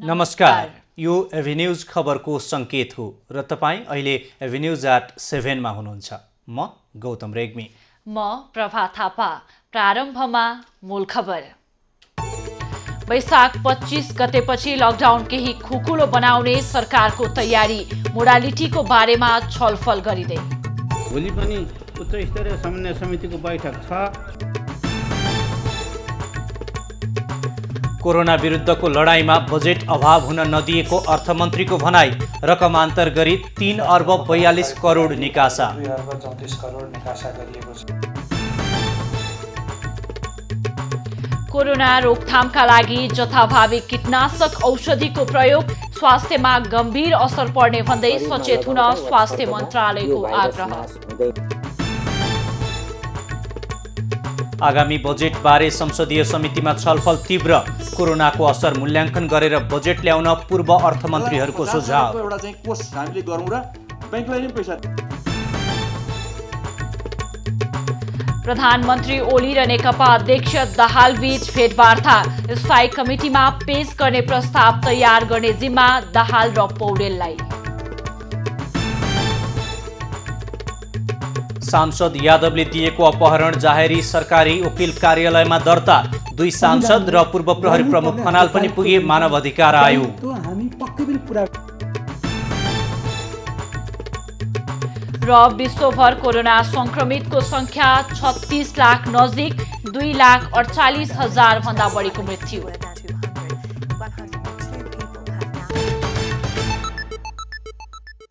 नमस्कार, यो एभिन्यूज खबरको संकेत हो र तपाईं अहिले एभिन्यूज@7 मा हुनुहुन्छ। म गौतम रेग्मी। म प्रभा थापा। प्रारम्भमा मूल खबर। वैशाख 25 गतेपछि लकडाउन केही खुकुलो बनाउने सरकारको तयारी, मोडालिटीको बारेमा छलफल गरिँदै। भोलि पनि उच्च स्तरीय समन्वय समितिको बैठक छ। कोरोना विरुद्धको लडाईँमा बजेट अभाव हुन नदिएको अर्थमन्त्रीको भनाई, रकमान्तर गरी 3 अर्ब 42 करोड निकासा। 2 अर्ब 34 करोड निकासा गरिएको छ। कोरोना रोकथामका लागि जथाभावी कीटनाशक औषधिको प्रयोग, स्वास्थ्यमा गम्भीर असर पर्ने भन्दै सचेत हुन स्वास्थ्य मन्त्रालयको आग्रह। आगामी बजेटबारे संसदीय समितिमा छलफल तीव्र, कोरोनाको असर मूल्याङ्कन गरेर बजेट ल्याउन पूर्व अर्थमन्त्रीहरूको सुझाव। एउटा चाहिँ कोष हामीले गरौँ र बैंकलाई नै पैसा। प्रधानमन्त्री ओली र नेकपा अध्यक्ष दाहालबीच भेटवार्ता, स्थायी कमिटीमा पेश गर्ने प्रस्ताव तयार गर्ने जिम्मा दाहाल र पौडेललाई। सांसद यादवले दिएको अपहरण जाहेरी सरकारी वकिल कार्यालयमा दर्ता, 2 सांसद र पूर्व प्रहरी प्रमुख खनाल पनि पुगे मानव अधिकार आयोग। र विश्वभर कोरोना संक्रमितको संख्या 36 लाख नजिक, 2,48,000 भन्दा बढीको मृत्यु।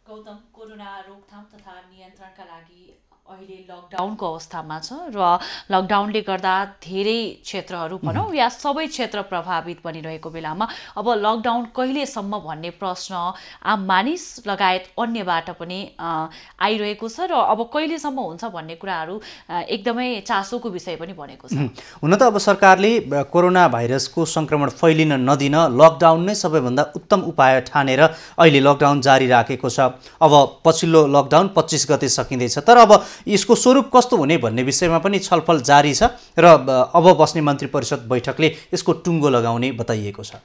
गौतम, कोरोना रोकथाम तथा नियन्त्रणका लागि अहिले लकडाउनको अवस्थामा छ र लकडाउनले गर्दा धेरै क्षेत्रहरू भनौँ या सबै क्षेत्र प्रभावित बनिरहेको बेलामा अब लकडाउन कहिलेसम्म भन्ने प्रश्न आम मानिस लगायत अन्यबाट पनि आइरहेको छ र अब कहिलेसम्म हुन्छ भन्ने कुराहरू एकदमै चासोको विषय पनि बनेको छ। हुन त अब सरकारले कोरोना भाइरसको सङ्क्रमण फैलिन नदिन लकडाउन नै सबैभन्दा उत्तम उपाय ठानेर अहिले लकडाउन जारी राखेको छ। अब पछिल्लो लकडाउन 25 गते सकिँदैछ, तर अब यसको स्वरूप कस्तो हुने भन्ने विषयमा पनि छलफल जारी छ र अब बस्ने मन्त्री परिषद बैठकले यसको टुङ्गो लगाउने बताइएको छ।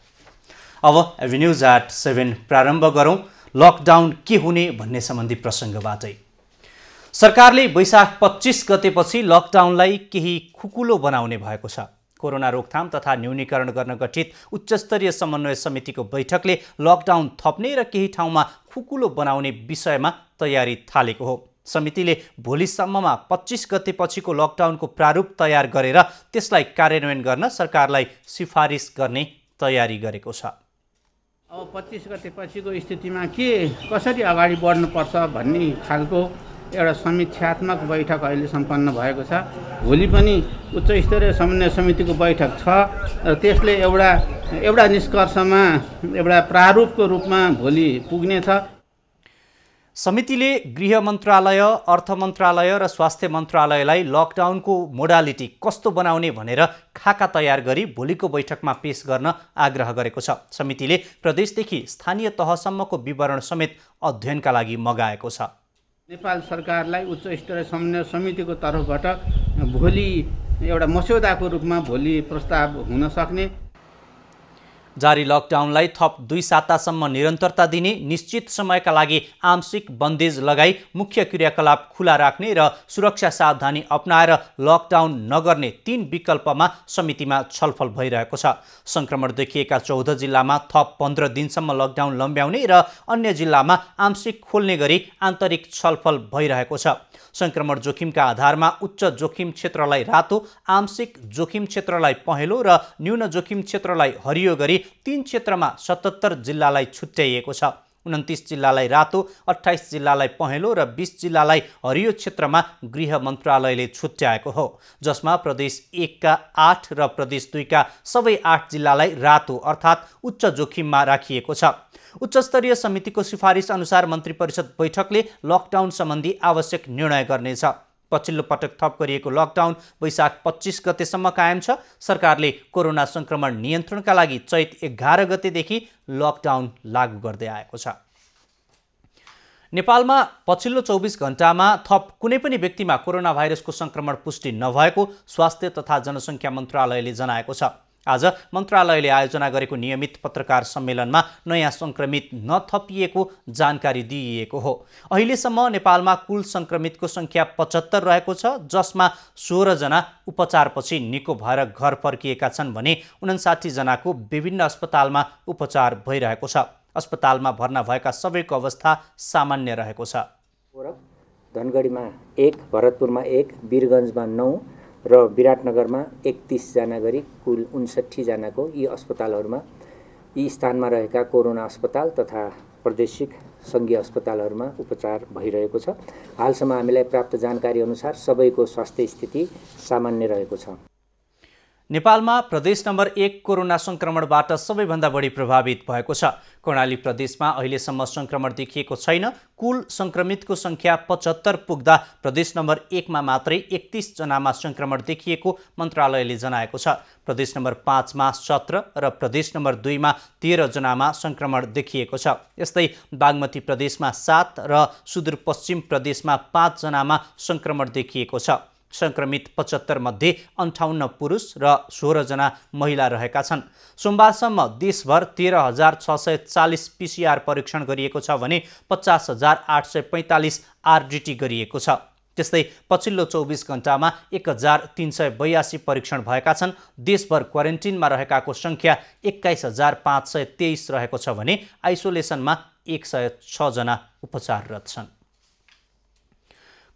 अब एभिन्यूज@7 प्रारम्भ गरौँ लकडाउन के हुने भन्ने सम्बन्धी प्रसङ्गबाटै। सरकारले वैशाख 25 गतेपछि लकडाउनलाई केही खुकुलो बनाउने भएको छ। कोरोना रोकथाम तथा न्यूनीकरण गर्न गठित उच्चस्तरीय समन्वय समितिको बैठकले लकडाउन थप्ने र केही ठाउँमा खुकुलो बनाउने विषयमा तयारी थालेको हो। समितिले भोलिसम्ममा 25 गतेपछिको लकडाउनको प्रारूप तयार गरेर त्यसलाई कार्यान्वयन गर्न सरकारलाई सिफारिस गर्ने तयारी गरेको छ। अब 25 गतेपछिको स्थितिमा कसरी अगाडि बढ्नुपर्छ भन्ने खालको एउटा समीक्षात्मक बैठक अहिले सम्पन्न भएको छ। भोलि पनि उच्च स्तरीय समन्वय समितिको बैठक छ र त्यसले एउटा निष्कर्षमा एउटा प्रारूपको रूपमा भोलि पुग्नेछ। समितिले गृह मन्त्रालय, अर्थ मन्त्रालय र स्वास्थ्य मन्त्रालयलाई लकडाउनको मोडालिटी कस्तो बनाउने भनेर खाका तयार गरी भोलिको बैठकमा पेश गर्न आग्रह गरेको छ। समितिले प्रदेशदेखि स्थानीय तहसम्मको विवरण समेत अध्ययनका लागि मगाएको छ। नेपाल सरकारलाई उच्च स्तरीय समन्वय समितिको तर्फबाट भोलि एउटा मस्यौदाको रूपमा भोलि प्रस्ताव हुन सक्ने। जारी लकडाउनलाई थप 2 सातासम्म निरन्तरता दिने, निश्चित समयका लागि आंशिक बन्देज लगाई मुख्य क्रियाकलाप खुला राख्ने र सुरक्षा सावधानी अपनाएर लकडाउन नगर्ने 3 विकल्पमा समितिमा छलफल भइरहेको छ। संक्रमण देखिएका 14 जिल्लामा थप 15 दिनसम्म लकडाउन लम्ब्याउने र अन्य जिल्लामा आंशिक खोल्ने गरी आन्तरिक छलफल भइरहेको छ। संक्रमण जोखिमका आधारमा उच्च जोखिम क्षेत्रलाई रातो, आंशिक जोखिम क्षेत्रलाई पहेँलो र न्यून जोखिम क्षेत्रलाई हरियो गरी 3 क्षेत्रमा 77 जिल्लालाई छुट्याइएको छ। 29 जिल्लालाई रातो, 28 जिल्लालाई पहेँलो र 20 जिल्लालाई हरियो क्षेत्रमा गृह मन्त्रालयले छुट्याएको हो, जसमा प्रदेश 1 का 8 र प्रदेश 2 का सबै 8 जिल्लालाई रातो अर्थात् उच्च जोखिममा राखिएको छ। उच्चस्तरीय समितिको सिफारिस अनुसार मन्त्री परिषद बैठकले लकडाउन सम्बन्धी आवश्यक निर्णय गर्नेछ। पछिल्लो पटक थप गरिएको लकडाउन वैशाख 25 गतेसम्म कायम छ। सरकारले कोरोना संक्रमण नियन्त्रणका लागि चैत 11 गतेदेखि लकडाउन लागू गर्दै आएको छ। नेपालमा पछिल्लो 24 घण्टामा थप कुनै पनि व्यक्तिमा कोरोना भाइरसको संक्रमण पुष्टि नभएको स्वास्थ्य तथा जनसङ्ख्या मन्त्रालयले जनाएको छ। आज मन्त्रालयले आयोजना गरेको नियमित पत्रकार सम्मेलनमा नयाँ सङ्क्रमित नथपिएको जानकारी दिइएको हो। अहिलेसम्म नेपालमा कुल सङ्क्रमितको सङ्ख्या 75 रहेको छ, जसमा 16 जना उपचारपछि निको भएर घर फर्किएका छन् भने 59 जनाको विभिन्न अस्पतालमा उपचार भइरहेको छ। अस्पतालमा भर्ना भएका सबैको अवस्था सामान्य रहेको छ। धनगढीमा 1, भरतपुरमा 1, वीरगञ्जमा 9 र विराटनगरमा 31 जना गरी कुल 59 जनाको यी अस्पतालहरूमा यी स्थानमा रहेका कोरोना अस्पताल तथा प्रादेशिक सङ्घीय अस्पतालहरूमा उपचार भइरहेको छ। हालसम्म हामीलाई प्राप्त जानकारी अनुसार सबैको स्वास्थ्य स्थिति सामान्य रहेको छ। नेपालमा प्रदेश नम्बर 1 कोरोना सङ्क्रमणबाट सबैभन्दा बढी प्रभावित भएको छ। कर्णाली प्रदेशमा अहिलेसम्म सङ्क्रमण देखिएको छैन। कुल सङ्क्रमितको सङ्ख्या 75 पुग्दा प्रदेश नम्बर 1 मा मात्रै 31 जनामा सङ्क्रमण देखिएको मन्त्रालयले जनाएको छ। प्रदेश नम्बर 5 मा 17 र प्रदेश नम्बर 2 मा 13 जनामा सङ्क्रमण देखिएको छ। यस्तै बागमती प्रदेशमा 7 र सुदूरपश्चिम प्रदेशमा 5 जनामा सङ्क्रमण देखिएको छ। सङ्क्रमित 75 मध्ये 58 पुरुष र 16 जना महिला रहेका छन्। सोमबारसम्म देशभर 13,640 PCR परीक्षण गरिएको छ भने 50,845 RDT गरिएको छ। त्यस्तै पछिल्लो 24 घण्टामा 1,382 परीक्षण भएका छन्। देशभर क्वारेन्टिनमा रहेकाको सङ्ख्या 21,523 रहेको छ भने आइसोलेसनमा 106 जना उपचाररत छन्।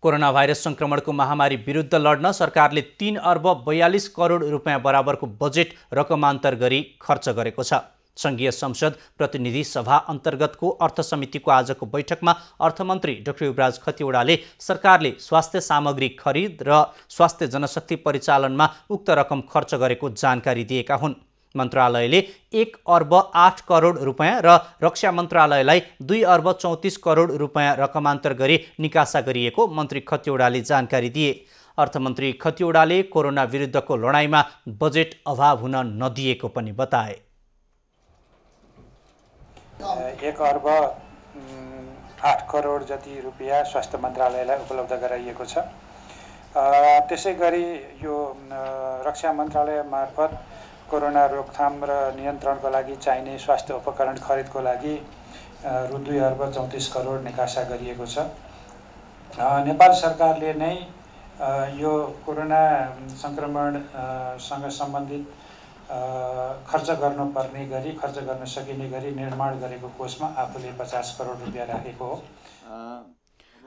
कोरोना भाइरस सङ्क्रमणको महामारी विरुद्ध लड्न सरकारले 3 अर्ब 42 करोड रुपियाँ बराबरको बजेट रकमान्तर गरी खर्च गरेको छ। सङ्घीय संसद प्रतिनिधि सभा अन्तर्गतको अर्थ समितिको आजको बैठकमा अर्थमन्त्री डाक्टर युवराज खतिवडाले सरकारले स्वास्थ्य सामग्री खरिद र स्वास्थ्य जनशक्ति परिचालनमा उक्त रकम खर्च गरेको जानकारी दिएका हुन्। मन्त्रालयले 1 अर्ब 8 करोड रुपियाँ र रक्षा मन्त्रालयलाई 2 अर्ब 34 करोड रुपियाँ रकमान्तर गरी निकासा गरिएको मन्त्री खतिवडाले जानकारी दिए। अर्थमन्त्री खतिवडाले कोरोना विरुद्धको लडाईँमा बजेट अभाव हुन नदिएको पनि बताए। 1 अर्ब 8 करोड जति रुपियाँ स्वास्थ्य मन्त्रालयलाई उपलब्ध गराइएको छ। त्यसै गरी यो रक्षा मन्त्रालय मार्फत कोरोना रोकथाम र नियन्त्रणको लागि चाहिने स्वास्थ्य उपकरण खरिदको लागि रु 2 अर्ब 34 करोड निकासा गरिएको छ। नेपाल सरकारले नै यो कोरोना सङ्क्रमणसँग सम्बन्धित खर्च गर्नुपर्ने गरी खर्च गर्न सकिने गरी निर्माण गरेको कोषमा आफूले 50 करोड रुपियाँ राखेको हो।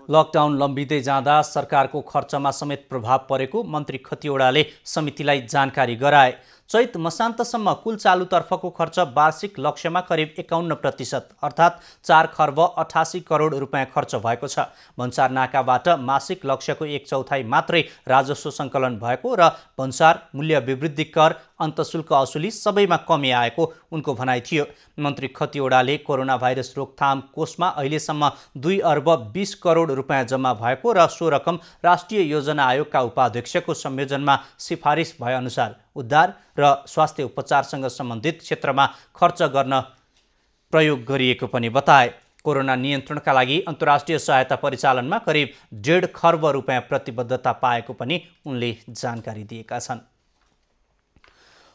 लकडाउन लम्बिँदै जाँदा सरकारको खर्चमा समेत प्रभाव परेको मन्त्री खतिवडाले समितिलाई जानकारी गराए। चैत मसान्तसम्म कुल चालुतर्फको खर्च वार्षिक लक्ष्यमा करिब 51% अर्थात् 4 खर्ब 88 करोड रुपियाँ खर्च भएको छ। भन्सार नाकाबाट मासिक लक्ष्यको 1/4 मात्रै राजस्व सङ्कलन भएको र भन्सार मूल्य विवृद्धि कर अन्तशुल्क असुली सबैमा कमी आएको उनको भनाइ थियो। मन्त्री खतिवडाले कोरोना भाइरस रोकथाम कोषमा अहिलेसम्म 2 अर्ब 20 करोड रुपियाँ जम्मा भएको र सो रकम राष्ट्रिय योजना आयोगका उपाध्यक्षको संयोजनमा सिफारिस भएअनुसार उद्धार र स्वास्थ्य उपचारसँग सम्बन्धित क्षेत्रमा खर्च गर्न प्रयोग गरिएको पनि बताए। कोरोना नियन्त्रणका लागि अन्तर्राष्ट्रिय सहायता परिचालनमा करिब 1.5 खर्ब रुपियाँ प्रतिबद्धता पाएको पनि उनले जानकारी दिएका छन्।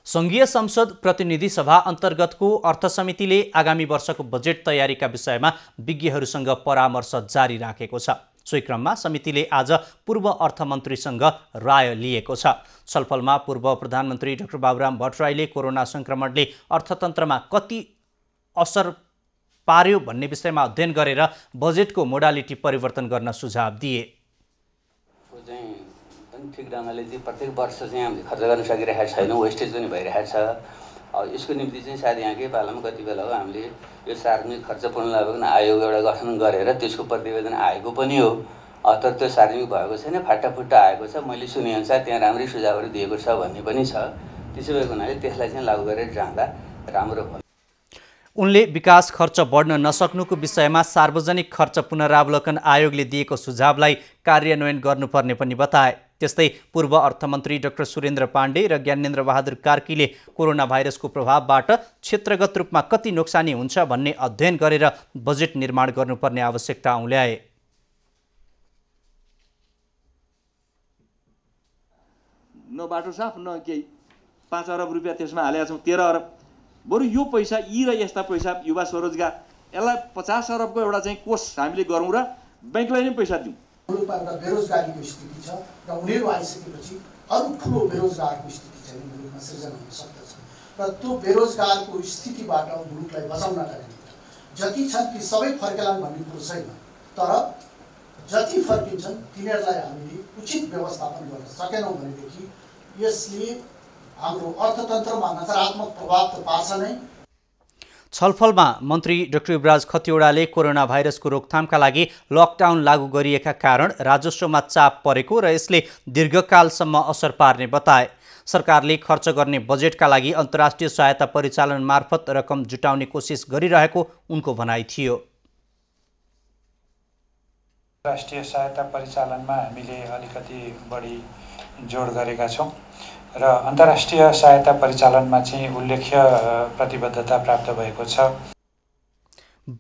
सङ्घीय संसद प्रतिनिधि सभा अन्तर्गतको अर्थ समितिले आगामी वर्षको बजेट तयारीका विषयमा विज्ञहरूसँग परामर्श जारी राखेको छ। सोही क्रममा समितिले आज पूर्व अर्थमन्त्रीसँग राय लिएको छ। छलफलमा पूर्व प्रधानमन्त्री डाक्टर बाबुराम भट्टराईले कोरोना सङ्क्रमणले अर्थतन्त्रमा कति असर पार्यो भन्ने विषयमा अध्ययन गरेर बजेटको मोडालिटी परिवर्तन गर्न सुझाव दिए। ठिक ढङ्गले चाहिँ प्रत्येक वर्ष चाहिँ हामीले खर्च गर्न सकिरहेको छैनौँ, वेस्टेज पनि भइरहेको छ। यसको निम्ति चाहिँ सायद यहाँकै पालामा कति बेला हो हामीले यो सार्वजनिक खर्च पुनर्लाभन आयोग एउटा गठन गरेर त्यसको प्रतिवेदन आएको पनि हो, तर त्यो सार्वजनिक भएको छैन, फाटाफुट्टा आएको छ। मैले सुनेअनुसार त्यहाँ राम्रै सुझावहरू दिएको छ भन्ने पनि छ। त्यसो भएको हुनाले त्यसलाई चाहिँ लागू गरेर जाँदा राम्रो भयो। उनले विकास खर्च बढ्न नसक्नुको विषयमा सार्वजनिक खर्च पुनरावलोकन आयोगले दिएको सुझावलाई कार्यान्वयन गर्नुपर्ने पनि बताए। त्यस्तै पूर्व अर्थमन्त्री डाक्टर सुरेन्द्र पाण्डे र ज्ञानेन्द्र बहादुर कार्कीले कोरोना भाइरसको प्रभावबाट क्षेत्रगत रूपमा कति नोक्सानी हुन्छ भन्ने अध्ययन गरेर बजेट निर्माण गर्नुपर्ने आवश्यकता औल्याए। न बाटो साफ न केही, 5 अरब रुपियाँ त्यसमा हालेका छौँ, 13 अरब। बरु यो पैसा यी र यस्ता पैसा युवा स्वरोजगार यसलाई 50 अरबको एउटा चाहिँ कोष हामीले गरौँ र बैंकलाई नै पैसा दिउँ। मुलुकमा एउटा बेरोजगारीको स्थिति छ र उनीहरू आइसकेपछि अरू ठुलो बेरोजगारको स्थिति चाहिँ मुलुकमा सृजना हुन सक्दछ र त्यो बेरोजगारको स्थितिबाट मुलुकलाई बचाउनका निम्ति जति छन् ती सबै फर्केलान् भन्ने कुरो छैन, तर जति फर्किन्छन् तिनीहरूलाई हामीले उचित व्यवस्थापन गर्न सकेनौँ भनेदेखि यसले हाम्रो अर्थतन्त्रमा नकारात्मक प्रभाव त पार्छ नै। छलफलमा मन्त्री डाक्टर युवराज खतिवडाले कोरोना भाइरसको रोकथामका लागि लकडाउन लागू गरिएका कारण राजस्वमा चाप परेको र यसले दीर्घकालसम्म असर पार्ने बताए। सरकारले खर्च गर्ने बजेटका लागि अन्तर्राष्ट्रिय सहायता परिचालन मार्फत रकम जुटाउने कोसिस गरिरहेको उनको भनाइ थियो। राष्ट्रिय सहायता परिचालनमा हामीले अलिकति बढी जोड गरेका छौँ र अन्तर्राष्ट्रिय सहायता परिचालनमा चाहिँ उल्लेख्य प्रतिबद्धता प्राप्त भएको छ।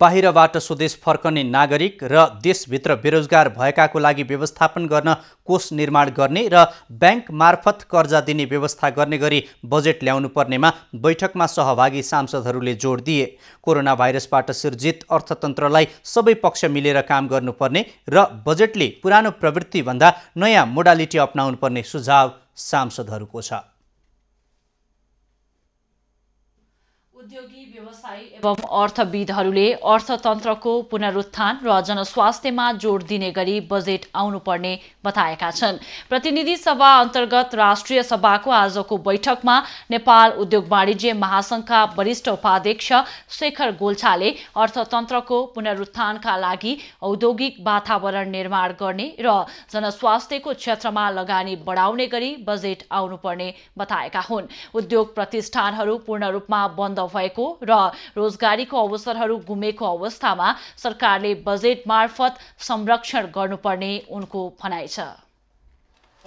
बाहिरबाट स्वदेश फर्कने नागरिक र देशभित्र बेरोजगार भएकाको लागि व्यवस्थापन गर्न कोष निर्माण गर्ने र ब्याङ्क मार्फत कर्जा दिने व्यवस्था गर्ने गरी बजेट ल्याउनु पर्नेमा बैठकमा सहभागी सांसदहरूले जोड दिए। कोरोना भाइरसबाट सिर्जित अर्थतन्त्रलाई सबै पक्ष मिलेर काम गर्नुपर्ने र बजेटले पुरानो प्रवृत्तिभन्दा नयाँ मोडालिटी अपनाउनु पर्ने सुझाव सांसदहरूको छ। उद्योगी, व्यवसायी एवं अर्थविदहरूले अर्थतन्त्रको पुनरुत्थान र जनस्वास्थ्यमा जोड दिने गरी बजेट आउनुपर्ने बताएका छन्। प्रतिनिधि सभा अन्तर्गत राष्ट्रिय सभाको आजको बैठकमा नेपाल उद्योग वाणिज्य महासंघका वरिष्ठ उपाध्यक्ष शेखर गोल्छाले अर्थतन्त्रको पुनरुत्थानका लागि औद्योगिक वातावरण निर्माण गर्ने र जनस्वास्थ्यको क्षेत्रमा लगानी बढाउने गरी बजेट आउनुपर्ने बताएका हुन्। उद्योग प्रतिष्ठानहरू पूर्ण रूपमा बन्द भएको र रोजगारीको अवसरहरू गुमेको अवस्थामा सरकारले बजेट मार्फत संरक्षण गर्नुपर्ने उनको भनाइ छ।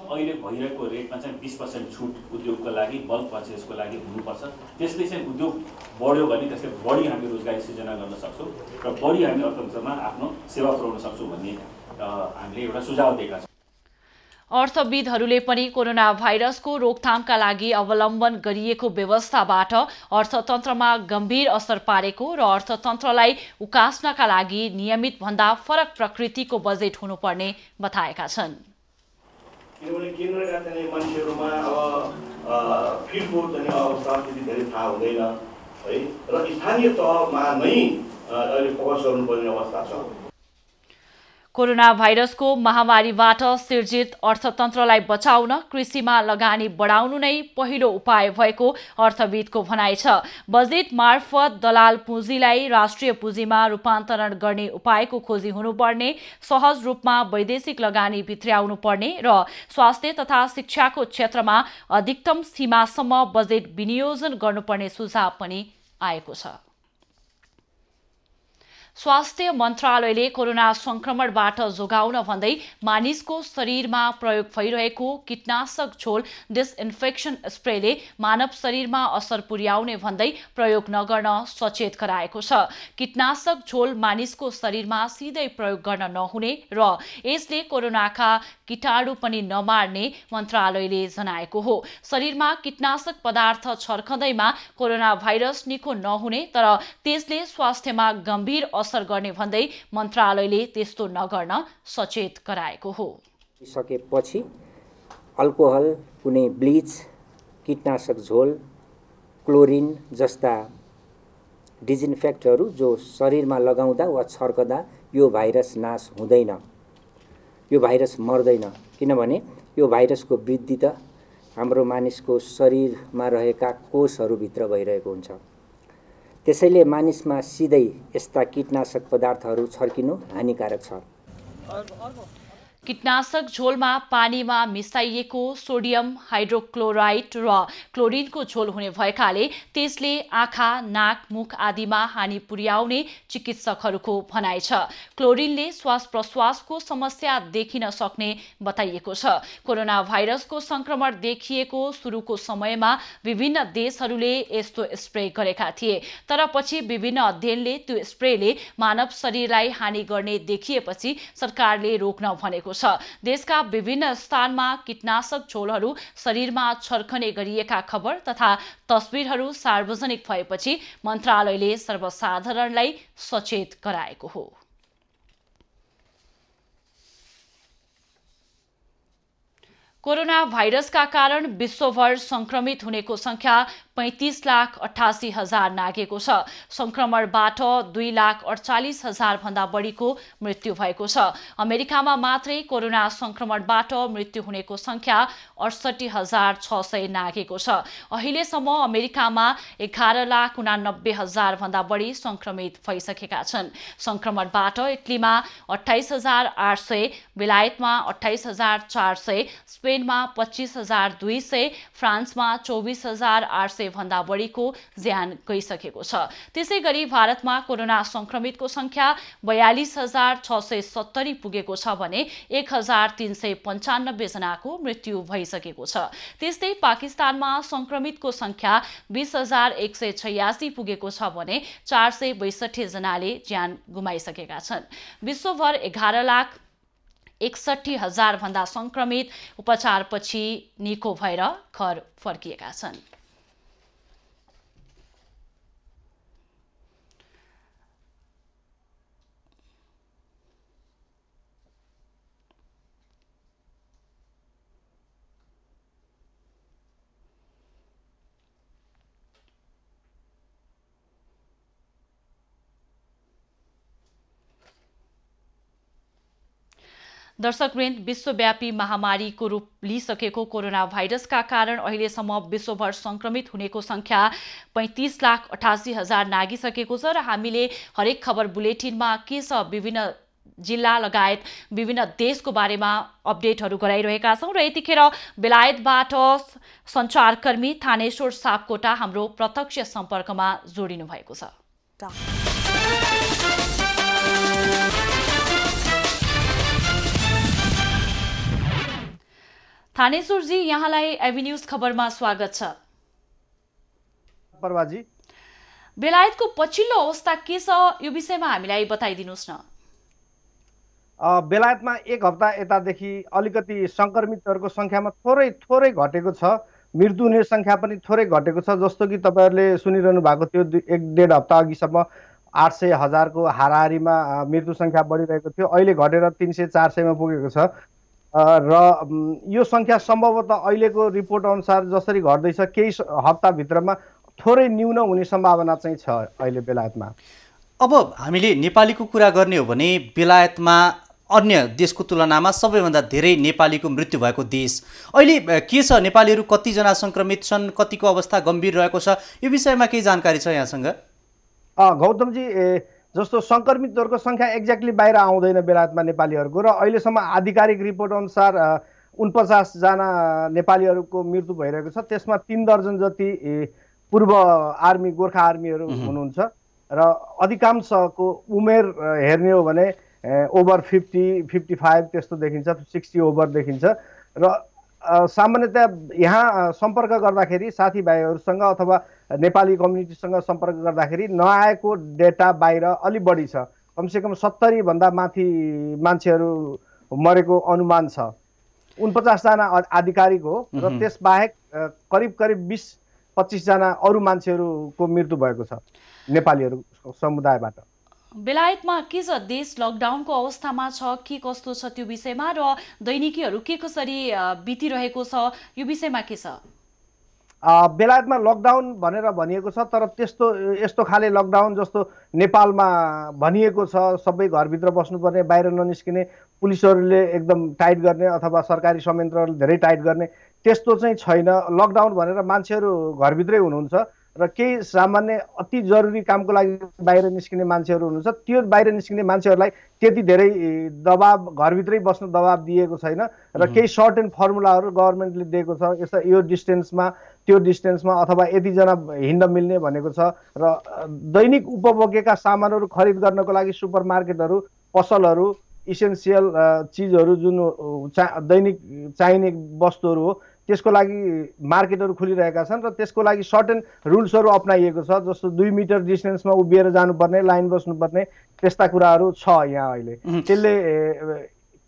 अहिले भइरहेको रेटमा चाहिँ 20% छुट उद्योगको लागि बल्क पर्चेसको लागि हुनुपर्छ। त्यसले चाहिँ उद्योग बढ्यो भने त्यसले बढी हामी रोजगारी सृजना गर्न सक्छौँ र बढी हामी अर्थतन्त्रमा आफ्नो सेवा पुर्याउन सक्छौँ भन्ने हामीले एउटा सुझाव दिएका छौँ। अर्थविदहरूले पनि कोरोना भाइरसको रोकथामका लागि अवलम्बन गरिएको व्यवस्थाबाट अर्थतन्त्रमा गम्भीर असर पारेको र अर्थतन्त्रलाई उकास्नका लागि नियमित भन्दा फरक प्रकृतिको बजेट हुनुपर्ने बताएका छन्। किनभने केन्द्रका चाहिँ मान्छेहरूमा अब फिल्डको चाहिँ अवस्था त्यति धेरै थाहा हुँदैन है र स्थानीय तहमा नै अहिले फोकस गर्नुपर्ने अवस्था छ। कोरोना भाइरसको महामारीबाट सिर्जित अर्थतन्त्रलाई बचाउन कृषिमा लगानी बढाउनु नै पहिलो उपाय भएको अर्थविदको भनाइ छ। बजेट मार्फत दलाल पुँजीलाई राष्ट्रिय पुँजीमा रूपान्तरण गर्ने उपायको खोजी हुनुपर्ने, सहज रूपमा वैदेशिक लगानी भित्र्याउनु पर्ने र स्वास्थ्य तथा शिक्षाको क्षेत्रमा अधिकतम सीमासम्म बजेट विनियोजन गर्नुपर्ने सुझाव पनि आएको छ। स्वास्थ्य मन्त्रालयले कोरोना संक्रमणबाट जोगाउन भन्दै मानिसको शरीरमा प्रयोग भइरहेको कीटनाशक झोल डिसइन्फेक्सन स्प्रेले मानव शरीरमा असर पुर्याउने भन्दै प्रयोग नगर्न सचेत गराएको छ। कीटनाशक झोल मानिसको शरीरमा सिधै प्रयोग गर्न नहुने र यसले कोरोनाका कीटाणु पनि नमार्ने मन्त्रालयले जनाएको हो। शरीरमा कीटनाशक पदार्थ छर्कँदैमा कोरोना भाइरस निको नहुने तर त्यसले स्वास्थ्यमा गम्भीर असर गर्ने भन्दै मन्त्रालयले त्यस्तो नगर्न सचेत गराएको हो। सकेपछि अल्कोहल, कुनै ब्लिच, कीटनाशक झोल, क्लोरिन जस्ता डिजिन्फेक्टहरू जो शरीरमा लगाउँदा वा छर्कदा यो भाइरस नाश हुँदैन, यो भाइरस मर्दैन। किनभने यो भाइरसको वृद्धि त हाम्रो मानिसको शरीरमा रहेका कोषहरूभित्र भइरहेको हुन्छ। त्यसैले मानिसमा सिधै यस्ता कीटनाशक पदार्थहरू छर्किनु हानिकारक छ। कीटनाशक झोलमा पानीमा मिसाइएको सोडियम हाइड्रोक्लोराइड र क्लोरिनको झोल हुने भएकाले त्यसले आँखा, नाक, मुख आदिमा हानि पुर्याउने चिकित्सकहरूको भनाइ छ। क्लोरिनले श्वास प्रश्वासको समस्या देखिन सक्ने बताइएको छ। कोरोना भाइरसको संक्रमण देखिएको सुरुको समयमा विभिन्न देशहरूले यस्तो स्प्रे गरेका थिए, तर पछि विभिन्न अध्ययनले त्यो स्प्रेले मानव शरीरलाई हानि गर्ने देखिएपछि सरकारले रोक्न भनेको भएको छ। देशका विभिन्न स्थानमा कीटनाशक झोलहरू शरीरमा छर्कने गरिएका खबर तथा तस्बिरहरू सार्वजनिक भएपछि मन्त्रालयले सर्वसाधारणलाई सचेत गराएको हो। कोरोना भाइरसका कारण विश्वभर संक्रमित हुनेको संख्या 35,88,000 नाघेको छ। संक्रमणबाट 2,48,000 भन्दा बढीको मृत्यु भएको छ। अमेरिकामा मात्रै कोरोना संक्रमणबाट मृत्यु हुनेको संख्या 68,600 नाघेको छ। अहिलेसम्म अमेरिकामा 11,89,000 भन्दा बढी संक्रमित भइसकेका छन्। संक्रमणबाट इटलीमा 28,800, बेलायतमा 28,400, स्पेनमा 25,200, फ्रान्समा 24,800 भन्दा बढीको ज्यान गइसकेको छ। त्यसैगरी भारतमा कोरोना संक्रमितको संख्या 42,670 पुगेको छ भने 1,395 जनाको मृत्यु भइसकेको छ। त्यस्तै पाकिस्तानमा संक्रमितको संख्या 20,186 पुगेको छ भने 462 जनाले ज्यान गुमाइसकेका छन्। विश्वभर 11,61,000 भन्दा संक्रमित उपचारपछि निको भएर घर फर्किएका छन्। दर्शकवृन्द, विश्वव्यापी महामारीको रूप लिइसकेको कोरोना भाइरसका कारण अहिलेसम्म विश्वभर संक्रमित हुनेको संख्या 35,88,000 नागिसकेको छ र हामीले हरेक खबर बुलेटिनमा के छ विभिन्न जिल्ला लगायत विभिन्न देशको बारेमा अपडेटहरू गराइरहेका छौँ। र यतिखेर बेलायतबाट सञ्चारकर्मी थानेश्वर सापकोटा हाम्रो प्रत्यक्ष सम्पर्कमा जोडिनु भएको छ। थानेश्वरजी, यहाँलाई एबी न्यूज खबरमा स्वागत छ। प्रभाजी, बेलायतको पछिल्लो अवस्था के छ यो विषयमा हामीलाई बताइदिनुहोस् न। बेलायतमा एक हप्ता यतादेखि अलिकति संक्रमितहरूको संख्यामा थोरै घटेको छ। मृत्यु हुने संख्या पनि थोरै घटेको छ। जस्तो कि तपाईँहरूले सुनिरहनु भएको थियो 1-1.5 हप्ता अघिसम्म 800,000 को हाराहारीमा मृत्यु संख्या बढिरहेको थियो। अहिले घटेर 300-400 मा पुगेको छ र यो संख्या सम्भवतः अहिलेको रिपोर्ट अनुसार जसरी घट्दैछ केही हप्ताभित्रमा थोरै न्यून हुने सम्भावना चाहिँ छ अहिले बेलायतमा। अब हामीले नेपालीको कुरा गर्ने हो भने बेलायतमा अन्य देशको तुलनामा सबैभन्दा धेरै नेपालीको मृत्यु भएको देश। अहिले के छ, नेपालीहरू कतिजना संक्रमित छन्, कतिको अवस्था गम्भीर रहेको छ, यो विषयमा केही जानकारी छ यहाँसँग? गौतमजी, जस्तो संक्रमितहरूको संख्या एक्ज्याक्टली बाहिर आउँदैन बेलायतमा नेपालीहरूको, र अहिलेसम्म आधिकारिक रिपोर्ट अनुसार 49 जना नेपालीहरूको मृत्यु भइरहेको छ। त्यसमा 3 दर्जन जति पूर्व आर्मी गोर्खा आर्मीहरू हुनुहुन्छ र अधिकांशको उमेर हेर्ने हो भने ओभर 50-55 त्यस्तो देखिन्छ, 60 ओभर देखिन्छ। र सामान्यतया यहाँ सम्पर्क गर्दाखेरि साथीभाइहरूसँग अथवा नेपाली कम्युनिटीसँग सम्पर्क गर्दाखेरि नआएको डेटा बाहिर अलि बढी छ। कमसेकम 70 भन्दा माथि मान्छेहरू मरेको अनुमान छ। 49 जना आधिकारिक हो र त्यसबाहेक करिब 20-25 जना अरू मान्छेहरूको मृत्यु भएको छ नेपालीहरू समुदायबाट। बेलायतमा के छ, देश लकडाउनको अवस्थामा छ के कस्तो छ त्यो विषयमा, र दैनिकीहरू के कसरी बितिरहेको छ यो विषयमा के छ? बेलायतमा लकडाउन भनेर भनिएको छ, तर यस्तो खाले लकडाउन जस्तो नेपालमा भनिएको छ सबै घरभित्र बस्नुपर्ने, बाहिर ननिस्किने, पुलिसहरूले एकदम टाइट गर्ने अथवा सरकारी संयन्त्रहरूले धेरै टाइट गर्ने, त्यस्तो चाहिँ छैन। लकडाउन भनेर मान्छेहरू घरभित्रै हुनुहुन्छ र केही सामान्य अति जरुरी कामको लागि बाहिर निस्किने मान्छेहरू हुनुहुन्छ। त्यो बाहिर निस्किने मान्छेहरूलाई त्यति धेरै दबाब, घरभित्रै बस्नु दबाब दिएको छैन र केही सर्ट एन्ड फर्मुलाहरू गभर्मेन्टले दिएको छ। यस्तो यो डिस्टेन्समा त्यो डिस्टेन्समा अथवा यतिजना हिँड्न मिल्ने भनेको छ। र दैनिक उपभोग्यका सामानहरू खरिद गर्नको लागि सुपर मार्केटहरू, पसलहरू, इसेन्सियल चिजहरू जुन दैनिक चाहिने वस्तुहरू हो त्यसको लागि मार्केटहरू खुलिरहेका छन् र त्यसको लागि सर्टेन रुल्सहरू अप्नाइएको छ। जस्तो 2 मिटर डिस्टेन्समा उभिएर जानुपर्ने, लाइन बस्नुपर्ने, त्यस्ता कुराहरू छ यहाँ अहिले। त्यसले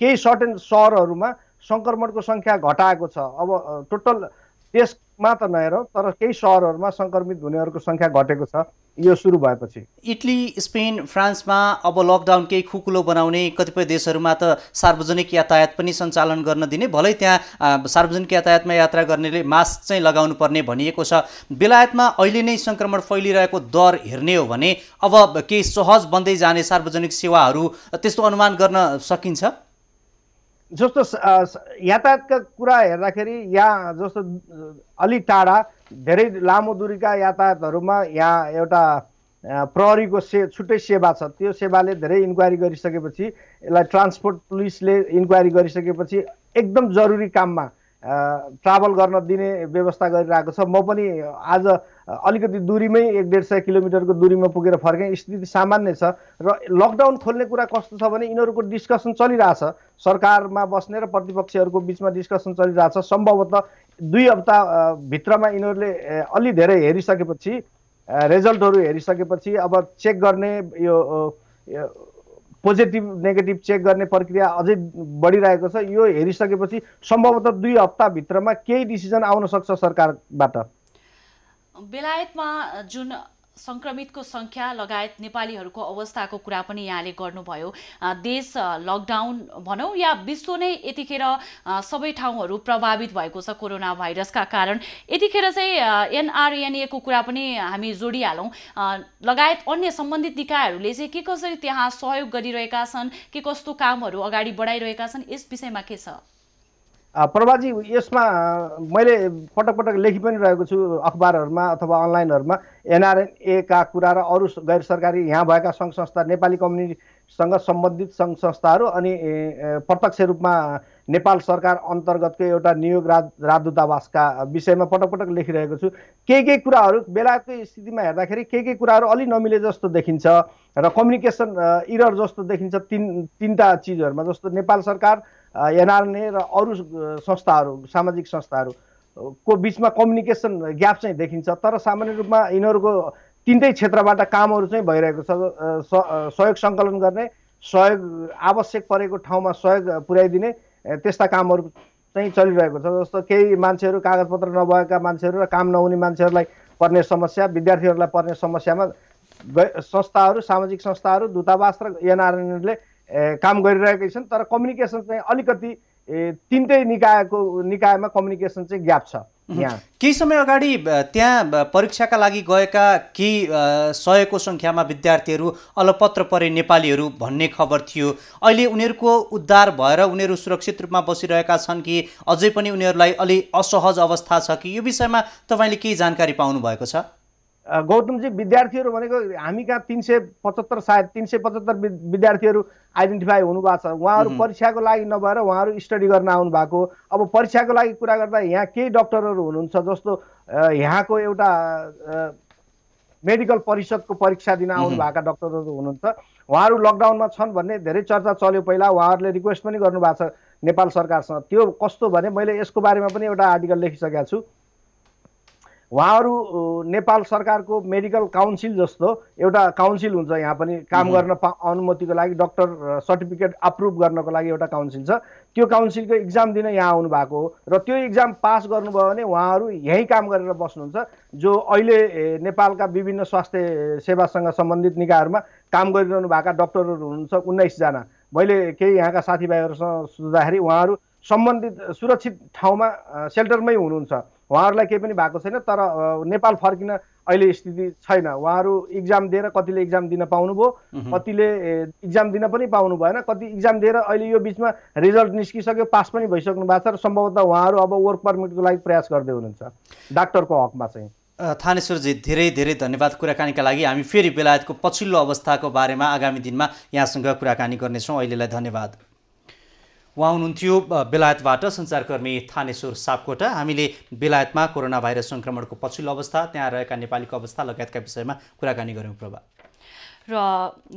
केही सर्टेन सहरहरूमा सङ्क्रमणको सङ्ख्या घटाएको छ। अब टोटल देशमा त नहेरौँ, तर केही सहरहरूमा सङ्क्रमित हुनेहरूको सङ्ख्या घटेको छ यो सुरु भएपछि। इटली, स्पेन, फ्रान्समा अब लकडाउन केही खुकुलो बनाउने, कतिपय देशहरूमा त सार्वजनिक यातायात पनि सञ्चालन गर्न दिने, भलै त्यहाँ सार्वजनिक यातायातमा यात्रा गर्नेले मास्क चाहिँ लगाउनु पर्ने भनिएको छ। बेलायतमा अहिले नै सङ्क्रमण फैलिरहेको दर हेर्ने हो भने अब केही सहज बन्दै जाने सार्वजनिक सेवाहरू त्यस्तो अनुमान गर्न सकिन्छ? जस्तो यातायातका कुरा हेर्दाखेरि यहाँ जस्तो अलि टाढा धेरै लामो दूरीका यातायातहरूमा यहाँ एउटा प्रहरीको छुट्टै सेवा छ। त्यो सेवाले धेरै इन्क्वायरी गरिसकेपछि, यसलाई ट्रान्सपोर्ट पुलिसले इन्क्वायरी गरिसकेपछि एकदम जरुरी काममा ट्राभल गर्न दिने व्यवस्था गरिरहेको छ। म पनि आज अलिकति दूरीमै 150 किलोमिटरको दूरीमा पुगेर फर्केँ। स्थिति सामान्य छ र लकडाउन खोल्ने कुरा कस्तो छ भने यिनीहरूको डिस्कसन चलिरहेछ, सरकारमा बस्ने र प्रतिपक्षीहरूको बिचमा डिस्कसन चलिरहेछ। सम्भवतः 2 हप्ता भित्रमा यिनीहरूले अलि धेरै हेरिसकेपछि, रिजल्टहरू हेरिसकेपछि अब चेक गर्ने यो पोजिटिभ नेगेटिभ चेक गर्ने प्रक्रिया अझै बढिरहेको छ। यो हेरिसकेपछि सम्भवतः 2 हप्ताभित्रमा केही डिसिजन आउन सक्छ सरकारबाट। बेलायतमा जुन संक्रमितको संख्या लगायत नेपालीहरूको अवस्थाको कुरा पनि यहाँले गर्नुभयो। देश लकडाउन भनौँ या विश्व नै यतिखेर सबै ठाउँहरू प्रभावित भएको छ कोरोना भाइरसका कारण। यतिखेर चाहिँ एनआरएनए को कुरा पनि हामी जोडिहालौँ, लगायत अन्य सम्बन्धित निकायहरूले चाहिँ के कसरी त्यहाँ सहयोग गरिरहेका छन्, के कस्तो कामहरू अगाडि बढाइरहेका छन्, यस विषयमा के छ? प्रभाजी, यसमा मैले पटक पटक लेखि पनि रहेको छु अखबारहरूमा अथवा अनलाइनहरूमा। एनआरएनएका कुरा र अरू गैर सरकारी यहाँ भएका सङ्घ संस्था, नेपाली कम्युनिटीसँग सम्बन्धित सङ्घ संस्थाहरू अनि प्रत्यक्ष रूपमा नेपाल सरकार अन्तर्गतको एउटा नियोग राजदूतावासका विषयमा पटक पटक लेखिरहेको छु। केही कुराहरू बेलायतको स्थितिमा हेर्दाखेरि केही कुराहरू अलि नमिले जस्तो देखिन्छ र कम्युनिकेसन इरर जस्तो देखिन्छ तीनटा चिजहरूमा। जस्तो नेपाल सरकार, एनआरएनए र अरू संस्थाहरू, सामाजिक संस्थाहरूको बिचमा कम्युनिकेसन ग्याप चाहिँ देखिन्छ। तर सामान्य रूपमा यिनीहरूको तीनटै क्षेत्रबाट कामहरू चाहिँ भइरहेको छ। सहयोग सङ्कलन गर्ने, सहयोग आवश्यक परेको ठाउँमा सहयोग पुर्याइदिने, त्यस्ता कामहरू चाहिँ चलिरहेको छ। जस्तो केही मान्छेहरू, कागजपत्र नभएका मान्छेहरू र काम नहुने मान्छेहरूलाई पर्ने समस्या, विद्यार्थीहरूलाई पर्ने समस्यामा संस्थाहरू, सामाजिक संस्थाहरू, दूतावास र एनआरएनएले काम गरिरहेकै छन्। तर कम्युनिकेसन चाहिँ अलिकति तीनटै निकायमा कम्युनिकेसन चाहिँ ग्याप छ। यहाँ केही समय अगाडि त्यहाँ परीक्षाका लागि गएका केही 100को सङ्ख्यामा विद्यार्थीहरू अलपत्र परे नेपालीहरू भन्ने खबर थियो। अहिले उनीहरूको उद्धार भएर उनीहरू सुरक्षित रूपमा बसिरहेका छन् कि अझै पनि उनीहरूलाई अलि असहज अवस्था छ कि, यो विषयमा तपाईँले केही जानकारी पाउनु भएको छ? गौतमजी, विद्यार्थीहरू भनेको हामी कहाँ 375 सायद 375 विद्यार्थीहरू आइडेन्टिफाई हुनुभएको छ। उहाँहरू परीक्षाको लागि नभएर उहाँहरू स्टडी गर्न आउनु भएको। अब परीक्षाको लागि कुरा गर्दा यहाँ केही डक्टरहरू हुनुहुन्छ, जस्तो यहाँको एउटा मेडिकल परिषदको परीक्षा दिन आउनु भएका डक्टरहरू हुनुहुन्छ। उहाँहरू लकडाउनमा छन् भन्ने धेरै चर्चा चल्यो पहिला। उहाँहरूले रिक्वेस्ट पनि गर्नुभएको छ नेपाल सरकारसँग। त्यो कस्तो भने मैले यसको बारेमा पनि एउटा आर्टिकल लेखिसकेको छु। उहाँहरू नेपाल सरकारको मेडिकल काउन्सिल जस्तो एउटा काउन्सिल हुन्छ, यहाँ पनि काम गर्न अनुमतिको लागि, डक्टर सर्टिफिकेट अप्रुभ गर्नको लागि एउटा काउन्सिल छ। त्यो काउन्सिलको इक्जाम दिन यहाँ आउनु भएको हो र त्यो इक्जाम पास गर्नुभयो भने उहाँहरू यहीँ काम गरेर बस्नुहुन्छ। जो अहिले नेपालका विभिन्न स्वास्थ्य सेवासँग सम्बन्धित निकायहरूमा काम गरिरहनु भएका डक्टरहरू हुनुहुन्छ 19 जना। मैले केही यहाँका साथीभाइहरूसँग सोद्धाखेरि उहाँहरू सम्बन्धित सुरक्षित ठाउँमा सेल्टरमै हुनुहुन्छ। उहाँहरूलाई केही पनि भएको छैन, तर नेपाल फर्किन अहिले स्थिति छैन। उहाँहरू इक्जाम दिएर कतिले इक्जाम दिन पाउनुभयो, कतिले इक्जाम दिन पनि पाउनु भएन, कति इक्जाम दिएर अहिले यो बिचमा रिजल्ट निस्किसक्यो, पास पनि भइसक्नु भएको छ र सम्भवतः उहाँहरू अब वर्क परमिटको लागि प्रयास गर्दै हुनुहुन्छ डाक्टरको हकमा चाहिँ। थानेश्वरजी, धेरै धेरै धन्यवाद कुराकानीका लागि। हामी फेरि बेलायतको पछिल्लो अवस्थाको बारेमा आगामी दिनमा यहाँसँग कुराकानी गर्नेछौँ। अहिलेलाई धन्यवाद। उहाँ हुनुहुन्थ्यो बेलायतबाट सञ्चारकर्मी थानेश्वर सापकोटा। हामीले बेलायतमा कोरोना भाइरस सङ्क्रमणको पछिल्लो अवस्था, त्यहाँ रहेका नेपालीको अवस्था लगायतका विषयमा कुराकानी गऱ्यौँ। प्रभा र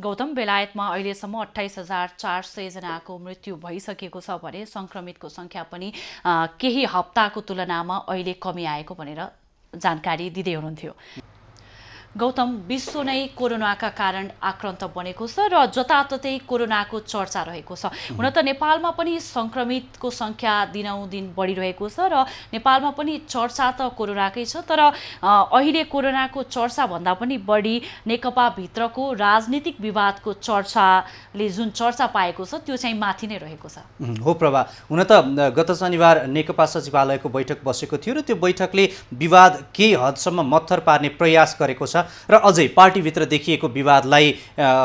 गौतम, बेलायतमा अहिलेसम्म 28,400 जनाको मृत्यु भइसकेको छ भने सङ्क्रमितको सङ्ख्या पनि केही हप्ताको तुलनामा अहिले कमी आएको भनेर जानकारी दिँदै हुनुहुन्थ्यो। गौतम, विश्व नै कोरोनाका कारण आक्रान्त बनेको छ र जताततै कोरोनाको चर्चा रहेको छ। हुन त नेपालमा पनि सङ्क्रमितको सङ्ख्या दिनौदिन बढिरहेको छ र नेपालमा पनि चर्चा त कोरोनाकै छ, तर अहिले कोरोनाको चर्चाभन्दा पनि बढी नेकपाभित्रको राजनीतिक विवादको चर्चाले जुन चर्चा पाएको छ त्यो चाहिँ माथि नै रहेको छ। हो प्रभा, हुन त गत शनिबार नेकपा सचिवालयको बैठक बसेको थियो र त्यो बैठकले विवाद केही हदसम्म मत्थर पार्ने प्रयास गरेको छ र अझै पार्टीभित्र देखिएको विवादलाई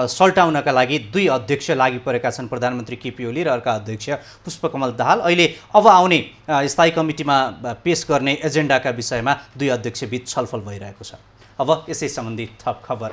सल्टाउनका लागि दुई अध्यक्ष लागि परेका छन्, प्रधानमन्त्री केपी ओली र अर्का अध्यक्ष पुष्पकमल दाहाल। अहिले अब आउने स्थायी कमिटीमा पेश गर्ने एजेन्डाका विषयमा दुई अध्यक्षबीच छलफल भइरहेको छ। अब यसै सम्बन्धी थप खबर।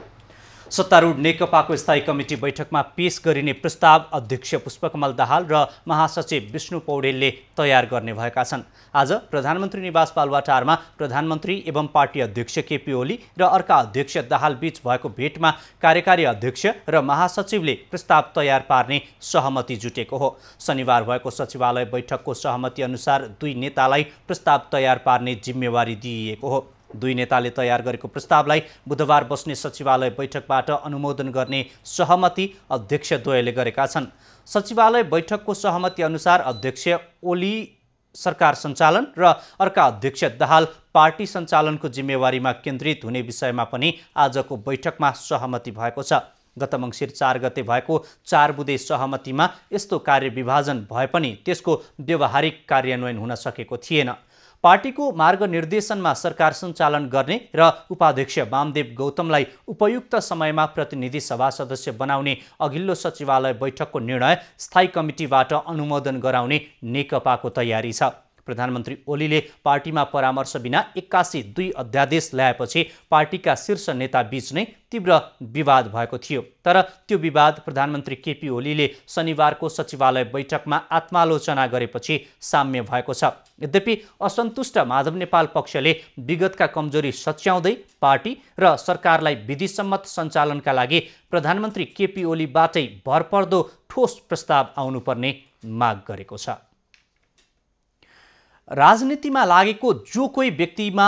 सत्तारूढ नेकपाको स्थायी कमिटी बैठकमा पेश गरिने प्रस्ताव अध्यक्ष पुष्पकमल दाहाल र महासचिव विष्णु पौडेलले तयार गर्ने भएका छन्। आज प्रधानमन्त्री निवास बालुवाटारमा प्रधानमन्त्री एवं पार्टी अध्यक्ष केपी ओली र अर्का अध्यक्ष दाहाल बीच भएको भेटमा कार्यकारी अध्यक्ष र महासचिवले प्रस्ताव तयार पार्ने सहमति जुटेको हो। शनिबार भएको सचिवालय बैठकको सहमति अनुसार दुई नेतालाई प्रस्ताव तयार पार्ने जिम्मेवारी दिइएको हो। दुई नेताले तयार गरेको प्रस्तावलाई बुधबार बस्ने सचिवालय बैठकबाट अनुमोदन गर्ने सहमति अध्यक्षद्वयले गरेका छन्। सचिवालय बैठकको सहमति अनुसार अध्यक्ष ओली सरकार सञ्चालन र अर्का अध्यक्ष दाहाल पार्टी सञ्चालनको जिम्मेवारीमा केन्द्रित हुने विषयमा पनि आजको बैठकमा सहमति भएको छ। गत मङ्सिर 4 गते भएको 4 बुँदे सहमतिमा यस्तो कार्यविभाजन भए पनि त्यसको व्यवहारिक कार्यान्वयन हुन सकेको थिएन। पार्टीको मार्गनिर्देशनमा सरकार सञ्चालन गर्ने र उपाध्यक्ष वामदेव गौतमलाई उपयुक्त समयमा प्रतिनिधि सभा सदस्य बनाउने अघिल्लो सचिवालय बैठकको निर्णय स्थायी कमिटीबाट अनुमोदन गराउने नेकपाको तयारी छ। प्रधानमन्त्री ओलीले पार्टीमा परामर्श बिना 81 दुई अध्यादेश ल्याएपछि पार्टीका शीर्ष नेता बीच नै तीव्र विवाद भएको थियो। तर त्यो विवाद प्रधानमन्त्री केपी ओलीले शनिबारको सचिवालय बैठकमा आत्मालोचना गरेपछि साम्य भएको छ। यद्यपि असन्तुष्ट माधव नेपाल पक्षले विगतका कमजोरी सच्याउँदै पार्टी र सरकारलाई विधिसम्मत सञ्चालनका लागि प्रधानमन्त्री केपी ओलीबाटै भरपर्दो ठोस प्रस्ताव आउनुपर्ने माग गरेको छ। राजनीतिमा लागेको जो कोही व्यक्तिमा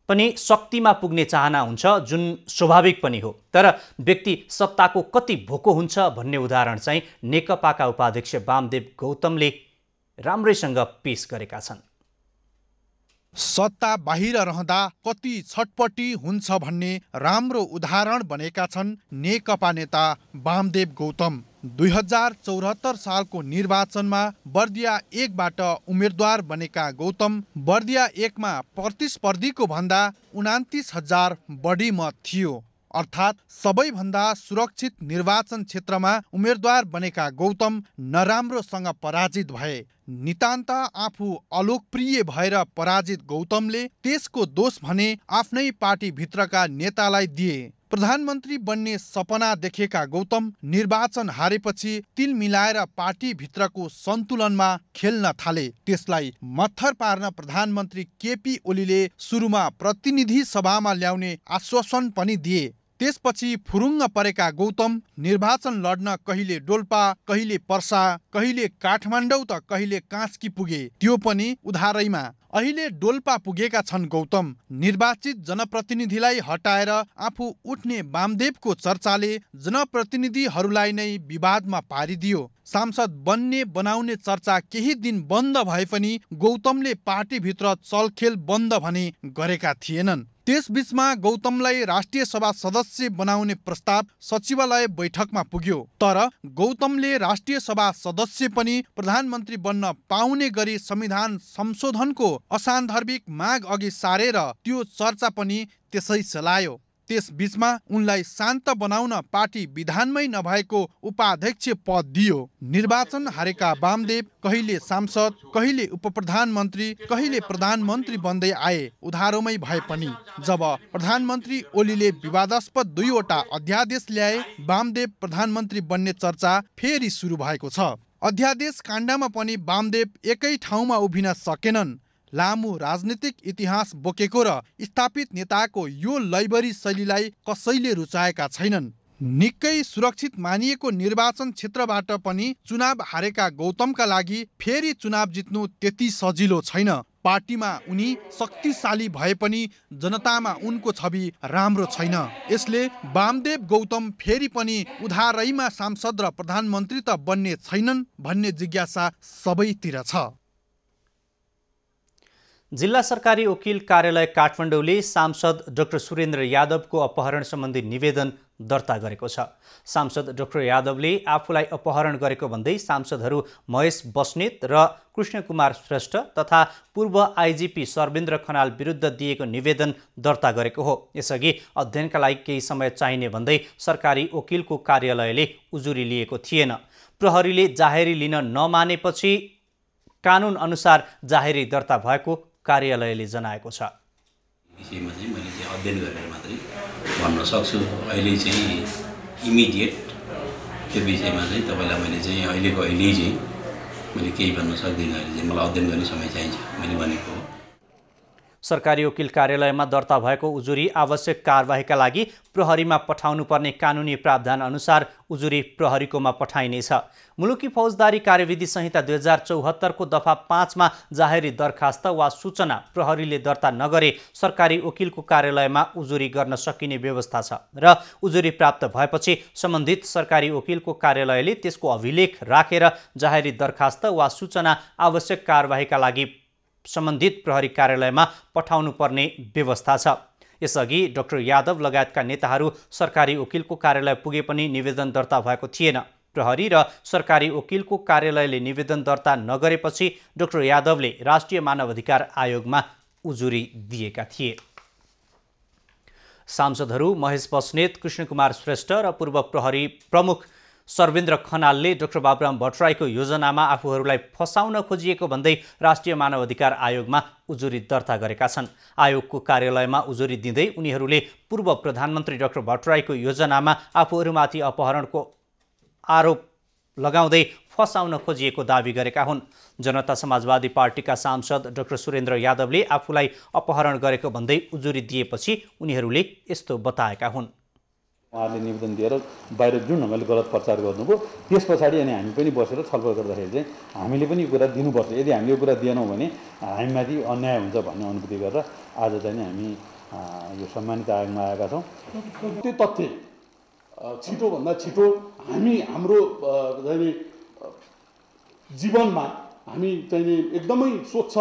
पनि शक्तिमा पुग्ने चाहना हुन्छ, जुन स्वाभाविक पनि हो। तर व्यक्ति सत्ताको कति भोको हुन्छ भन्ने उदाहरण चाहिँ नेकपाका उपाध्यक्ष वामदेव गौतमले राम्रैसँग पेश गरेका छन्। सत्ता बाहिर रहँदा कति छटपटी हुन्छ भन्ने राम्रो उदाहरण बनेका छन् नेकपा नेता वामदेव गौतम। 2074 सालको निर्वाचनमा बर्दिया 1 बाट उम्मेदवार बनेका गौतम बर्दिया 1 मा प्रतिस्पर्धीको भन्दा 29,000 बढी मत थियो। अर्थात् सबैभन्दा सुरक्षित निर्वाचन क्षेत्रमा उम्मेदवार बनेका गौतम नराम्रोसँग पराजित भए। नितान्त आफू अलोकप्रिय भएर पराजित गौतमले त्यसको दोष भने आफ्नै पार्टीभित्रका नेतालाई दिए। प्रधानमन्त्री बन्ने सपना देखेका गौतम निर्वाचन हारेपछि तिल मिलाएर पार्टीभित्रको सन्तुलनमा खेल्न थाले। त्यसलाई मत्थर पार्न प्रधानमन्त्री केपी ओलीले सुरुमा प्रतिनिधि सभामा ल्याउने आश्वासन पनि दिए। त्यसपछि फुरुङ्ग परेका गौतम निर्वाचन लड्न कहिले डोल्पा, कहिले पर्सा, कहिले काठमाडौँ त कहिले कास्की पुगे, त्यो पनि उधारैमा। अहिले डोल्पा पुगेका छन् गौतम। निर्वाचित जनप्रतिनिधिलाई हटाएर आफू उठ्ने वामदेवको चर्चाले जनप्रतिनिधिहरूलाई नै विवादमा पारिदियो। सांसद बन्ने बनाउने चर्चा केही दिन बन्द भए पनि गौतमले पार्टीभित्र चलखेल बन्द भने गरेका थिएनन्। त्यसबीचमा गौतमलाई राष्ट्रिय सभा सदस्य बनाउने प्रस्ताव सचिवालय बैठकमा पुग्यो। तर गौतमले राष्ट्रिय सभा सदस्य पनि प्रधानमन्त्री बन्न पाउने गरी संविधान संशोधनको असान्दर्भिक माग अघि सारेर त्यो चर्चा पनि त्यसै चलायो। त्यसबीचमा उनलाई शान्त बनाउन पार्टी विधानमै नभएको उपाध्यक्ष पद दियो। निर्वाचन हारेका वामदेव कहिले सांसद, कहिले उपप्रधानमन्त्री, कहिले प्रधानमन्त्री बन्दै आए, उधारोमै भए पनि। जब प्रधानमन्त्री ओलीले विवादास्पद 2 वटा अध्यादेश ल्याए, वामदेव प्रधानमन्त्री बन्ने चर्चा फेरि सुरु भएको छ। अध्यादेश काण्डमा पनि वामदेव एकै ठाउँमा उभिन सकेनन्। लामो राजनीतिक इतिहास बोकेको र स्थापित नेताको यो लैबरी शैलीलाई कसैले रुचाएका छैनन्। निकै सुरक्षित मानिएको निर्वाचन क्षेत्रबाट पनि चुनाव हारेका गौतमका लागि फेरि चुनाव जित्नु त्यति सजिलो छैन। पार्टीमा उनी शक्तिशाली भए पनि जनतामा उनको छवि राम्रो छैन। यसले वामदेव गौतम फेरि पनि उधारैमा सांसद र प्रधानमन्त्री त बन्ने छैनन् भन्ने जिज्ञासा सबैतिर छ। जिल्ला सरकारी वकिल कार्यालय काठमाडौँले सांसद डाक्टर सुरेन्द्र यादवको अपहरण सम्बन्धी निवेदन दर्ता गरेको छ। सांसद डाक्टर यादवले आफूलाई अपहरण गरेको भन्दै सांसदहरू महेश बस्नेत र कृष्णकुमार श्रेष्ठ तथा पूर्व आइजिपी सर्वेन्द्र खनाल विरुद्ध दिएको निवेदन दर्ता गरेको हो। यसअघि अध्ययनका लागि केही समय चाहिने भन्दै सरकारी वकिलको कार्यालयले उजुरी लिएको थिएन। प्रहरीले जाहेरी लिन नमानेपछि कानुन अनुसार जाहेरी दर्ता भएको कार्यालयले जनाएको छ। विषयमा चाहिँ मैले चाहिँ अध्ययन गरेर मात्रै भन्न सक्छु। अहिले चाहिँ इमिडिएट त्यो विषयमा चाहिँ तपाईँलाई मैले चाहिँ अहिले चाहिँ मैले केही भन्न सक्दिनँ। अहिले चाहिँ मलाई अध्ययन गर्ने समय चाहिन्छ मैले भनेको हो। सरकारी वकिल कार्यालयमा दर्ता भएको उजुरी आवश्यक कारबाहीका लागि प्रहरीमा पठाउनु पर्ने कानुनी प्रावधान अनुसार उजुरी प्रहरीकोमा पठाइनेछ। मुलुकी फौजदारी कार्यविधि संहिता 2074 को दफा 5 मा जाहेरी दरखास्त वा सूचना प्रहरीले दर्ता नगरे सरकारी वकिलको कार्यालयमा उजुरी गर्न सकिने व्यवस्था छ र उजुरी प्राप्त भएपछि सम्बन्धित सरकारी वकिलको कार्यालयले त्यसको अभिलेख राखेर जाहेरी दरखास्त वा सूचना आवश्यक कारबाहीका लागि सम्बन्धित प्रहरी कार्यालयमा पठाउनु पर्ने व्यवस्था छ। यसअघि डाक्टर यादव लगायतका नेताहरू सरकारी वकिलको कार्यालय पुगे पनि निवेदन दर्ता भएको थिएन। प्रहरी र सरकारी वकिलको कार्यालयले निवेदन दर्ता नगरेपछि डाक्टर यादवले राष्ट्रिय मानवाधिकार आयोगमा उजुरी दिएका थिए। सांसदहरू महेश बस्नेत, कृष्णकुमार श्रेष्ठ र पूर्व प्रहरी प्रमुख सर्वेन्द्र खनालले डाक्टर बाबुराम भट्टराईको योजनामा आफूहरूलाई फसाउन खोजिएको भन्दै राष्ट्रिय मानवाधिकार आयोगमा उजुरी दर्ता गरेका छन्। आयोगको कार्यालयमा उजुरी दिँदै उनीहरूले पूर्व प्रधानमन्त्री डाक्टर भट्टराईको योजनामा आफूहरूमाथि अपहरणको आरोप लगाउँदै फसाउन खोजिएको दावी गरेका हुन्। जनता समाजवादी पार्टीका सांसद डाक्टर सुरेन्द्र यादवले आफूलाई अपहरण गरेको भन्दै उजुरी दिएपछि उनीहरूले यस्तो बताएका हुन्। उहाँहरूले निवेदन दिएर बाहिर जुन ढङ्गले गलत प्रचार गर्नुभयो त्यस पछाडि अनि हामी पनि बसेर छलफल गर्दाखेरि चाहिँ हामीले पनि यो कुरा दिनुपर्छ। यदि हामीले यो कुरा दिएनौँ भने हामीमाथि अन्याय हुन्छ भन्ने अनुभूति गरेर आज चाहिँ हामी यो सम्मानित आयोगमा आएका छौँ। त्यो तथ्य छिटोभन्दा छिटो हामी हाम्रो जीवनमा हामी चाहिँ एकदमै स्वच्छ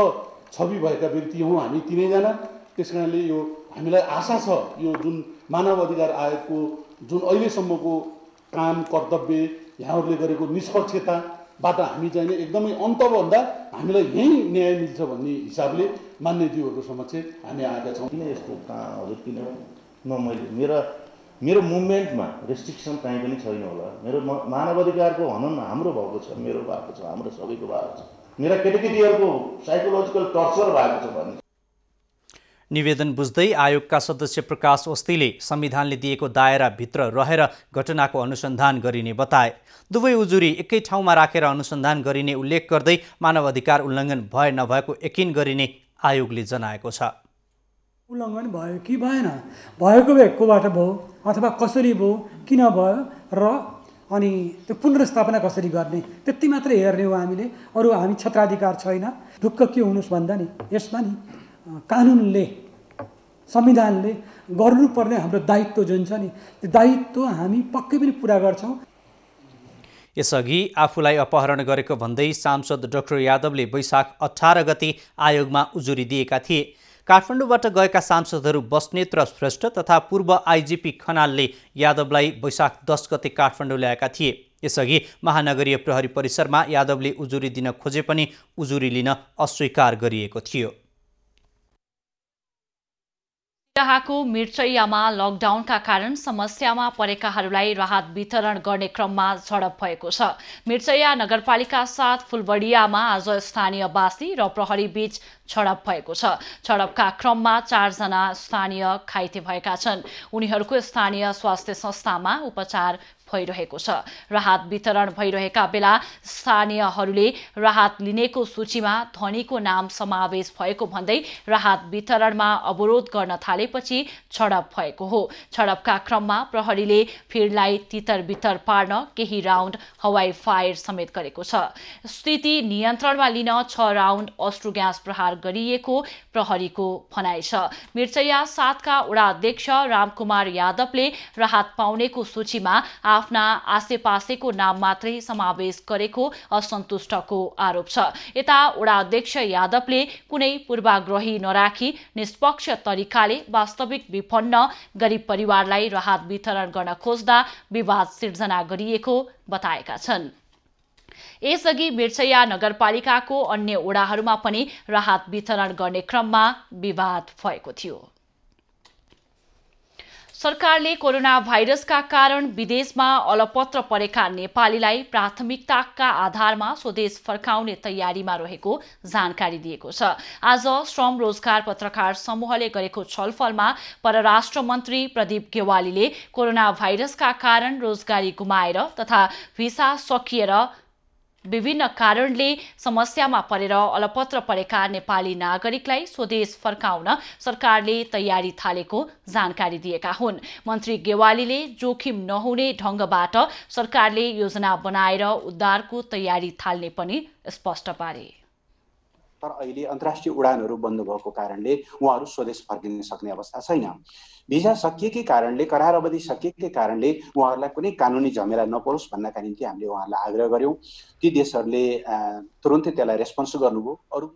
छवि भएका व्यक्ति हौँ हामी तीनैजना। त्यस कारणले यो हामीलाई आशा छ यो जुन मानव अधिकार आयोगको जुन अहिलेसम्मको काम कर्तव्य यहाँहरूले गरेको निष्पक्षताबाट हामी चाहिँ एकदमै अन्तभन्दा हामीलाई यहीँ न्याय मिल्छ भन्ने हिसाबले मान्यज्यूहरूको समक्ष हामी आएका छौँ। किन यस्तो हजुर किन मेरो मुभमेन्टमा रेस्ट्रिक्सन कहीँ पनि छैन होला। मेरो मानव अधिकारको हनन हाम्रो भएको छ, मेरो भएको छ, हाम्रो सबैको भएको छ। मेरा केटाकेटीहरूको साइकोलोजिकल टर्चर भएको छ भन्ने निवेदन बुझ्दै आयोगका सदस्य प्रकाश ओस्तीले संविधानले दिएको दायराभित्र रहेर घटनाको अनुसन्धान गरिने बताए। दुवै उजुरी एकै ठाउँमा राखेर अनुसन्धान गरिने उल्लेख गर्दै मानवाधिकार उल्लङ्घन भए नभएको यकिन गरिने आयोगले जनाएको छ। उल्लङ्घन भयो कि भएन, भएको भए कोबाट भयो अथवा कसरी भयो, किन भयो र अनि त्यो पुनर्स्थापना कसरी गर्ने त्यति मात्रै हेर्ने हो हामीले। अरू हामी क्षेत्राधिकार छैन। ढुक्क के हुनुहोस् भन्दा नि यसमा नि कानुनले संविधानले गर्नुपर्ने हाम्रो दायित्व जुन छ नि त्यो दायित्व हामी पक्कै पनि पुरा गर्छौँ। यसअघि आफूलाई अपहरण गरेको भन्दै सांसद डाक्टर यादवले वैशाख 18 गते आयोगमा उजुरी दिएका थिए। काठमाडौँबाट गएका सांसदहरू बस्नेत र श्रेष्ठ तथा पूर्व आइजिपी खनालले यादवलाई वैशाख 10 गते काठमाडौँ ल्याएका थिए। यसअघि महानगरीय प्रहरी परिसरमा यादवले उजुरी दिन खोजे पनि उजुरी लिन अस्वीकार गरिएको थियो। सिराहाको मिर्चैयामा लकडाउनका कारण समस्यामा परेकाहरूलाई राहत वितरण गर्ने क्रममा झडप भएको छ। मिर्चैया नगरपालिका साथ फुलबडियामा आज स्थानीय बासी र प्रहरी बीच झडप भएको छ। झडपका क्रममा 4 जना स्थानीय घाइते भएका छन्। उनीहरूको स्थानीय स्वास्थ्य संस्थामा उपचार भइरहेको छ। राहत वितरण भइरहेका बेला स्थानीयहरूले राहत लिनेको सूचीमा धनीको नाम समावेश भएको भन्दै राहत वितरणमा अवरोध गर्न थाले थालेपछि झडप भएको हो। झडपका क्रममा प्रहरीले भिडलाई तितर-बितर पार्न केही राउन्ड हवाई फायर समेत गरेको छ। स्थिति नियन्त्रणमा लिन 6 राउन्ड अश्रु ग्यास प्रहार गरिएको प्रहरीको भनाइ छ। मिर्चैया 7 का वडा अध्यक्ष रामकुमार यादवले राहत पाउनेको सूचीमा आफ्ना आसेपासेको नाम मात्रै समावेश गरेको असन्तुष्टको आरोप छ। यता वडा अध्यक्ष यादवले कुनै पूर्वाग्रही नराखी निष्पक्ष तरिकाले वास्तविक विपन्न गरिब परिवारलाई राहत वितरण गर्न खोज्दा विवाद सिर्जना गरिएको बताएका छन्। यसअघि मिर्चैया नगरपालिकाको अन्य वडाहरूमा पनि राहत वितरण गर्ने क्रममा विवाद भएको थियो। सरकारले कोरोना भाइरसका कारण विदेशमा अलपत्र परेका नेपालीलाई प्राथमिकताका आधारमा स्वदेश फर्काउने तयारीमा रहेको जानकारी दिएको छ। आज श्रम रोजगार पत्रकार समूहले गरेको छलफलमा परराष्ट्र मन्त्री प्रदीप गेवालीले कोरोना भाइरसका कारण रोजगारी गुमाएर तथा भिसा सकिएर विभिन्न कारणले समस्यामा परेर अलपत्र परेका नेपाली नागरिकलाई स्वदेश फर्काउन सरकारले तयारी थालेको जानकारी दिएका हुन्। मन्त्री गेवालीले जोखिम नहुने ढंगबाट सरकारले योजना बनाएर उद्धारको तयारी थाल्ने पनि स्पष्ट पारे। तर अहिले अन्तर्राष्ट्रिय उडानहरू बन्द भएको कारणले उहाँहरू स्वदेश फर्किन सक्ने अवस्था छैन। भिसा सकिएकै कारणले, करार अवधि सकिएकै कारणले उहाँहरूलाई कुनै कानुनी झमेला नपरोस् भन्नका निम्ति हामीले उहाँहरूलाई आग्रह गर्यौं। ती देशहरूले तुरुन्तै त्यसलाई रेस्पोन्स गर्नुभयो। अरु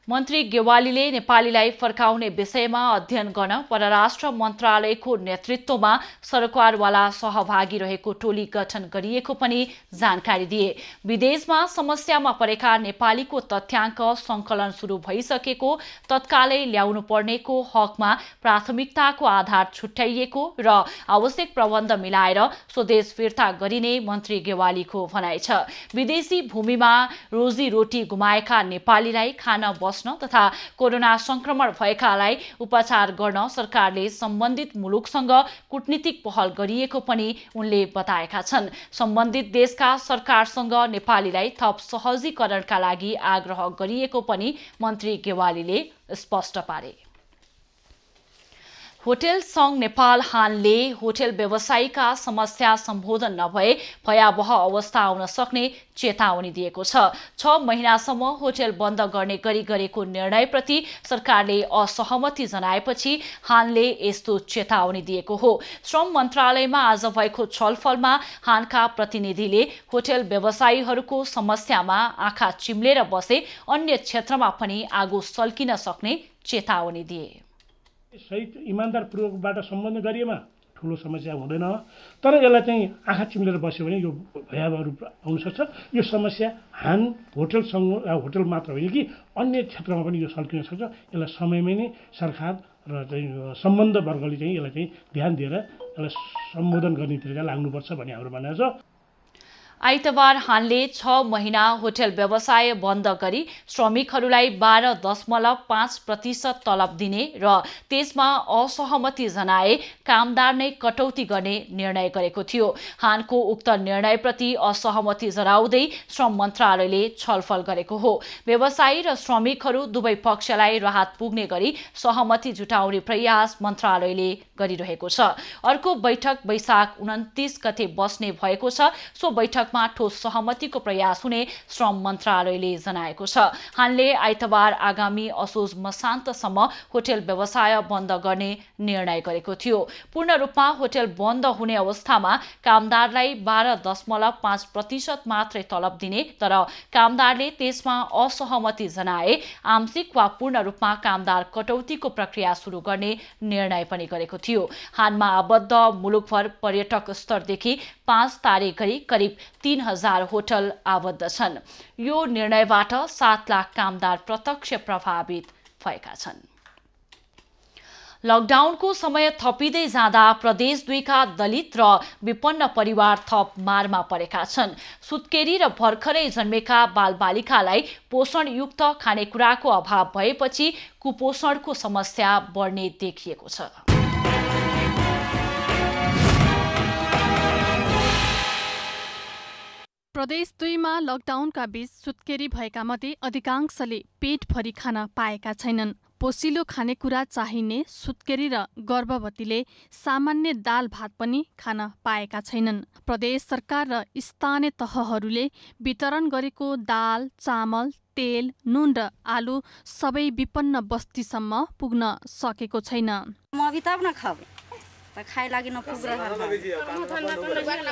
मन्त्री गेवालीले नेपालीलाई फर्काउने विषयमा अध्ययन गर्न परराष्ट्र मन्त्रालयको नेतृत्वमा सरकारवाला सहभागी रहेको टोली गठन गरिएको पनि जानकारी दिए। विदेशमा समस्यामा परेका नेपालीको तथ्याङ्क संकलन सुरु भइसकेको, तत्कालै ल्याउनु पर्नेको हकमा प्राथमिकताको आधार छुट्याइएको र आवश्यक प्रबन्ध मिलाएर स्वदेश फिर्ता गरिने मन्त्री गेवालीको भनाइ छ। विदेशी भूमिमा रोजीरोटी गुमाएका नेपालीलाई खान तथा कोरोना संक्रमण भएकालाई उपचार गर्न सरकारले सम्बन्धित मुलुकसँग कूटनीतिक पहल गरिएको पनि उनले बताएका छन्। सम्बन्धित देशका सरकारसँग नेपालीलाई थप सहजीकरणका लागि आग्रह गरिएको पनि मन्त्री गेवालीले स्पष्ट पारे। होटल संघ नेपाल हानले होटल व्यवसायीका समस्या सम्बोधन नभए भयावह अवस्था आउन सक्ने चेतावनी दिएको छ। 6 महिनासम्म होटल बन्द गर्ने गरी गरेको निर्णयप्रति सरकारले असहमति जनाएपछि हानले यस्तो चेतावनी दिएको हो। श्रम मन्त्रालयमा आज भएको छलफलमा हानका प्रतिनिधिले होटल व्यवसायीहरूको समस्यामा आँखा चिम्लेर बसे अन्य क्षेत्रमा पनि आगो सल्किन सक्ने चेतावनी दिए। सही इमान्दारपूर्वकबाट सम्बोधन गरिएमा ठुलो समस्या हुँदैन, तर यसलाई चाहिँ आँखा चिम्लेर बस्यो भने यो भयावह रूप आउन सक्छ। यो समस्या होटल मात्र होइन कि अन्य क्षेत्रमा पनि यो सल्किन सक्छ। यसलाई समयमै नै सरकार र चाहिँ सम्बन्ध वर्गले चाहिँ यसलाई चाहिँ ध्यान दिएर यसलाई सम्बोधन गर्ने तरिका लाग्नुपर्छ भन्ने हाम्रो भनाइ छ। आइतबार हानले 6 महिना होटल व्यवसाय बन्द गरी श्रमिकहरूलाई 12.5% तलब दिने र त्यसमा असहमति जनाए कामदार नै कटौती गर्ने निर्णय गरेको थियो। हानको उक्त निर्णयप्रति असहमति जनाउँदै श्रम मन्त्रालयले छलफल गरेको हो। व्यवसायी र श्रमिकहरू दुवै पक्षलाई राहत पुग्ने गरी सहमति जुटाउने प्रयास मन्त्रालयले गरिरहेको छ। अर्को बैठक वैशाख 29 गते बस्ने भएको छ। सो बैठकमा ठोस सहमतिको प्रयास हुने श्रम मन्त्रालयले जनाएको छ। हानले आइतबार आगामी असोज मसान्तसम्म होटल व्यवसाय बन्द गर्ने निर्णय गरेको थियो। पूर्ण रूपमा होटल बन्द हुने अवस्थामा कामदारलाई 12.5% मात्रै तलब दिने, तर कामदारले त्यसमा असहमति जनाए आंशिक वा पूर्ण रूपमा कामदार कटौतीको प्रक्रिया सुरु गर्ने निर्णय पनि गरेको थियो। हानमा आबद्ध मुलुकभर पर्यटक स्तरदेखि 5 तारिक गरी करिब 3000 होटल आबद्ध छन्। यो निर्णयबाट 7 लाख कामदार प्रत्यक्ष प्रभावित भएका छन्। लकडाउनको समय थपिँदै जाँदा प्रदेश 2 का दलित र विपन्न परिवार थप मारमा परेका छन्। सुत्केरी र भर्खरै जन्मेका बालबालिकालाई पोषणयुक्त खानेकुराको अभाव भएपछि कुपोषणको समस्या बढ्ने देखिएको छ। प्रदेश 2 मा लकडाउनका बीच सुत्केरी भएका मध्ये अधिकांशले पेटभरि खान पाएका छैनन्। पोसिलो खानेकुरा चाहिने सुत्केरी र गर्भवतीले सामान्य दाल भात पनि खान पाएका छैनन्। प्रदेश सरकार र स्थानीय तहहरूले वितरण गरेको दाल, चामल, तेल, नुन र आलु सबै विपन्न बस्तीसम्म पुग्न सकेको छैन। खाइ लागि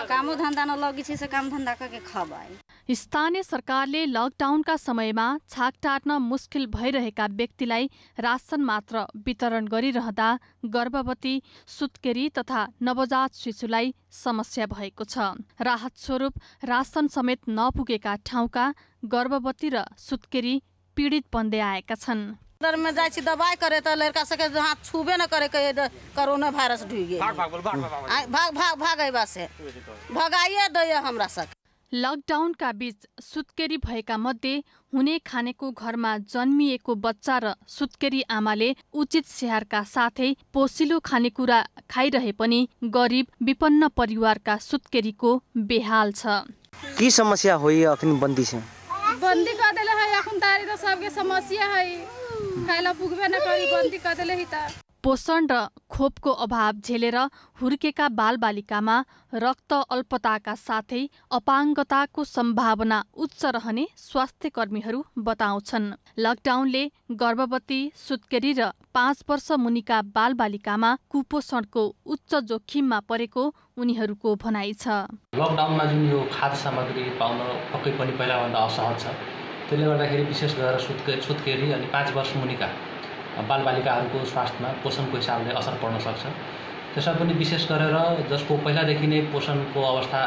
कामो धन्दा नलगी छै से काम धन्दा के खबाई। स्थानीय सरकारले लकडाउनका समयमा छाक टार्न मुस्किल भइरहेका व्यक्तिलाई राशन मात्र वितरण गरिरहँदा गर्भवती, सुत्केरी तथा नवजात शिशुलाई समस्या भएको छ। राहत स्वरूप राशन समेत नपुगेका ठाउँका गर्भवती र सुत्केरी पीडित बन्दै आएका छन्। में जाय छी दवाई करे त लड़का सबके हाथ छुबे न करे के कोरोना वायरस ढुक गेल। भाग आइबा से भगाइए दैय हमरा सब। लकडाउनका बीच सुत्केरी भएका मध्ये हुने खानेको घरमा जन्मिएको बच्चा र सुत्केरी आमाले उचित स्याहारका साथै पोसिलो खानेकुरा खाइरहे पनि गरिब विपन्न परिवारका सुत्केरीको बेहाल छ। की समस्या हो ये अखन बंदी से? बंदी कर देले है अखन तारी तो सबके समस्या है। खाइला पुगबे न करी बन्दी कर देले ही त। पोषण र खोपको अभाव झेलेर हुर्केका बालबालिकामा रक्त अल्पताका साथै अपाङ्गताको सम्भावना उच्च रहने स्वास्थ्य कर्मीहरू बताउँछन्। लकडाउनले गर्भवती, सुत्केरी र 5 वर्ष मुनिका बालबालिकामा कुपोषणको उच्च जोखिममा परेको उनीहरूको भनाइ छ। लकडाउनमा जुन यो खाद्य सामग्री पाउन पक्कै पनि पहिलाभन्दा असहज छ। त्यसले गर्दाखेरि विशेष गरेर सुत्केरी अनि 5 वर्ष मुनिका बालबालिकाहरूको स्वास्थ्यमा पोषणको हिसाबले असर पर्न सक्छ। त्यसमा पनि विशेष गरेर जसको पहिलादेखि नै पोषणको अवस्था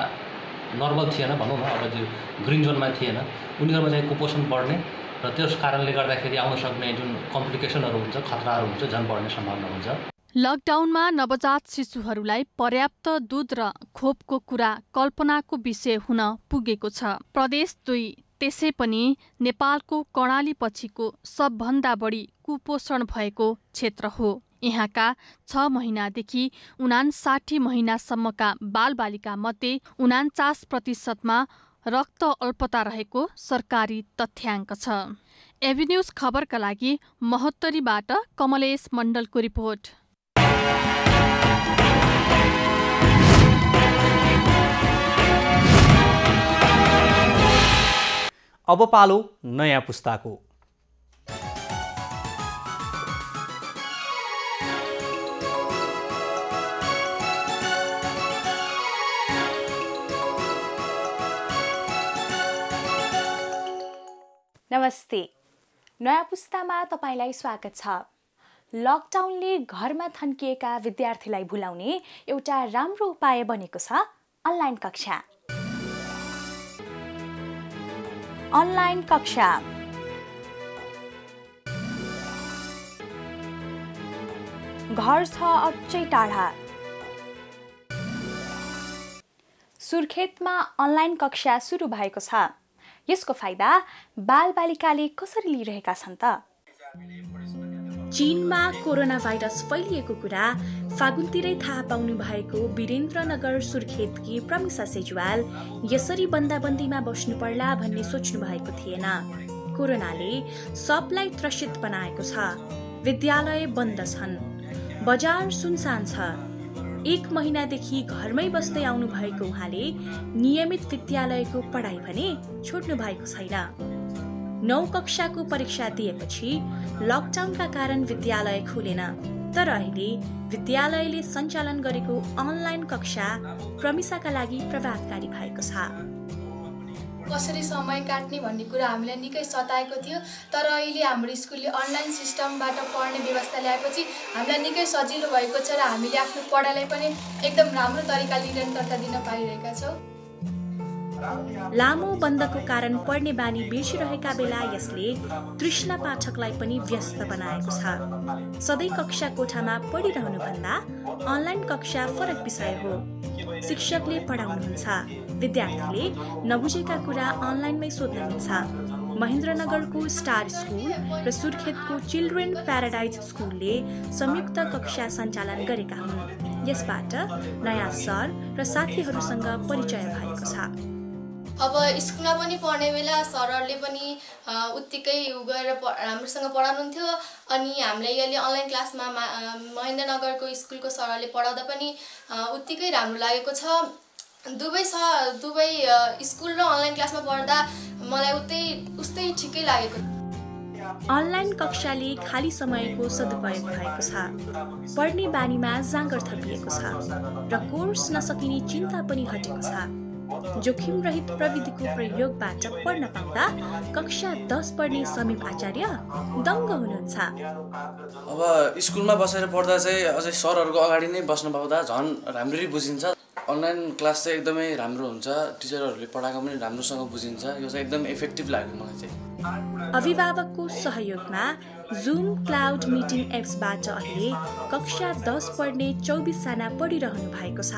नर्मल थिएन भनौँ न, अब जो ग्रिन जोनमा थिएन, उनीहरूमा चाहिँ कुपोषण बढ्ने र त्यस कारणले गर्दाखेरि आउन सक्ने जुन कम्प्लिकेसनहरू हुन्छ, खतराहरू हुन्छ, झन् बढ्ने सम्भावना हुन्छ। लकडाउनमा नवजात शिशुहरूलाई पर्याप्त दूध र खोपको कुरा कल्पनाको विषय हुन पुगेको छ। प्रदेश 2 त्यसै पनि नेपालको कर्णाली पछिको सबभन्दा बढी कुपोषण भएको क्षेत्र हो। यहाँका 6 महिनादेखि 59 महिनासम्मका बालबालिका मध्ये 49% रक्त अल्पता रहेको सरकारी तथ्याङ्क छ। एभिन्यूज खबरका लागि महोत्तरीबाट कमलेश मण्डलको रिपोर्ट। अब पालो नयाँ पुस्ताको। नमस्ते, नयाँ पुस्तामा तपाईलाई स्वागत छ। लकडाउनले घरमा थन्किएका विद्यार्थीलाई भुलाउने एउटा राम्रो उपाय बनेको छ अनलाइन कक्षा। अनलाइन कक्षा घर छ अझै टाढा। सुर्खेतमा अनलाइन कक्षा सुरु भएको छ। यसको फाइदा बालबालिकाले कसरी लिइरहेका छन् त? चीनमा कोरोना भाइरस फैलिएको कुरा फागुनतिरै थाहा पाउनु भएको वीरेन्द्रनगर सुर्खेतकी प्रमिसा सेजवाल यसरी बन्दाबन्दीमा बस्नु पर्ला भन्ने सोच्नु भएको थिएन। कोरोनाले सबलाई त्रसित बनाएको छ। विद्यालय बन्द छन्, बजार सुनसान छ। 1 महिनादेखि घरमै बस्दै आउनु भएको उहाँले नियमित विद्यालयको पढाइ भने छोड्नु भएको छैन। 9 कक्षाको परीक्षा दिएपछि लकडाउनका कारण विद्यालय खुलेन, तर अहिले विद्यालयले सञ्चालन गरेको अनलाइन कक्षा प्रमिसाका लागि प्रभावकारी भएको छ। कसरी समय काट्ने भन्ने कुरा हामीलाई निकै सताएको थियो, तर अहिले हाम्रो स्कुलले अनलाइन सिस्टमबाट पढ्ने व्यवस्था ल्याएपछि हामीलाई निकै सजिलो भएको छ र हामीले आफ्नो पढाइलाई पनि एकदम राम्रो तरिकाले निरन्तरता दिन पाइरहेका छौँ। लामो बन्दको कारण पढ्ने बानी बिर्सिरहेका बेला यसले तृष्णा पाठकलाई पनि व्यस्त बनाएको छ। सधैँ कक्षा कोठामा पढिरहनुभन्दा अनलाइन कक्षा फरक विषय हो। शिक्षकले पढाउनुहुन्छ, विद्यार्थीले नबुझेका कुरा अनलाइनमै सोध्नुहुन्छ। महेन्द्रनगरको स्टार स्कुल र सुर्खेतको चिल्ड्रेन प्याराडाइज स्कुलले संयुक्त कक्षा सञ्चालन गरेका हुन्। यसबाट नयाँ सर र साथीहरूसँग परिचय भएको छ। अब स्कुलमा पनि पढ्ने बेला सरहरूले पनि उत्तिकै गएर राम्रोसँग पढाउनुहुन्थ्यो अनि हामीलाई अहिले अनलाइन क्लासमा महेन्द्रनगरको स्कुलको सरहरूले पढाउँदा पनि उत्तिकै राम्रो लागेको छ। दुवै स्कुल र अनलाइन क्लासमा पढ्दा मलाई उस्तै ठिकै लागेको। अनलाइन कक्षाले खाली समयको सदुपयोग भएको छ, पढ्ने बानीमा जाँगर थपिएको छ र कोर्स नसकिने चिन्ता पनि हटेको छ। जोखिम रहित प्रविधिको प्रयोगबाट पढ्न पाउँदा कक्षा 10 पढ्ने समीप आचार्य दङ्ग हुनुहुन्छ। अब स्कुलमा बसेर पढ्दा चाहिँ अझै सरहरूको अगाडि नै बस्न पाउँदा झन् राम्ररी बुझिन्छ। अनलाइन क्लास चाहिँ एकदमै राम्रो हुन्छ, टिचरहरूले पढाएको पनि राम्रोसँग बुझिन्छ। यो चाहिँ एकदम इफेक्टिभ लाग्यो मलाई चाहिँ। अभिभावकको सहयोगमा जुम क्लाउड मिटिङ एप्सबाट अहिले कक्षा 10 पढ्ने 24 जना पढिरहनु भएको छ।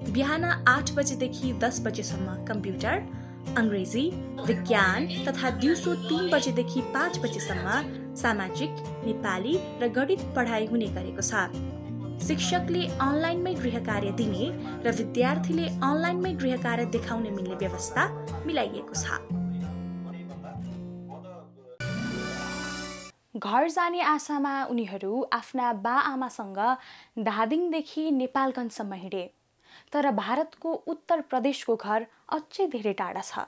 बिहान 8 बजेदेखि 10 बजेसम्म कम्प्युटर, अङ्ग्रेजी, विज्ञान तथा दिउँसो 3 बजेदेखि 5 बजेसम्म सामाजिक, नेपाली र गणित पढाइ हुने गरेको छ। शिक्षकले अनलाइनमै गृह कार्य दिने र विद्यार्थीले अनलाइनमै गृह कार्य देखाउन मिल्ने व्यवस्था मिलाइएको छ। घर जाने आशामा उनीहरू आफ्ना बाआमासँग धादिङदेखि नेपालगञ्जसम्म हिँडे, तर भारतको उत्तर प्रदेशको घर अझै धेरै टाढा छ।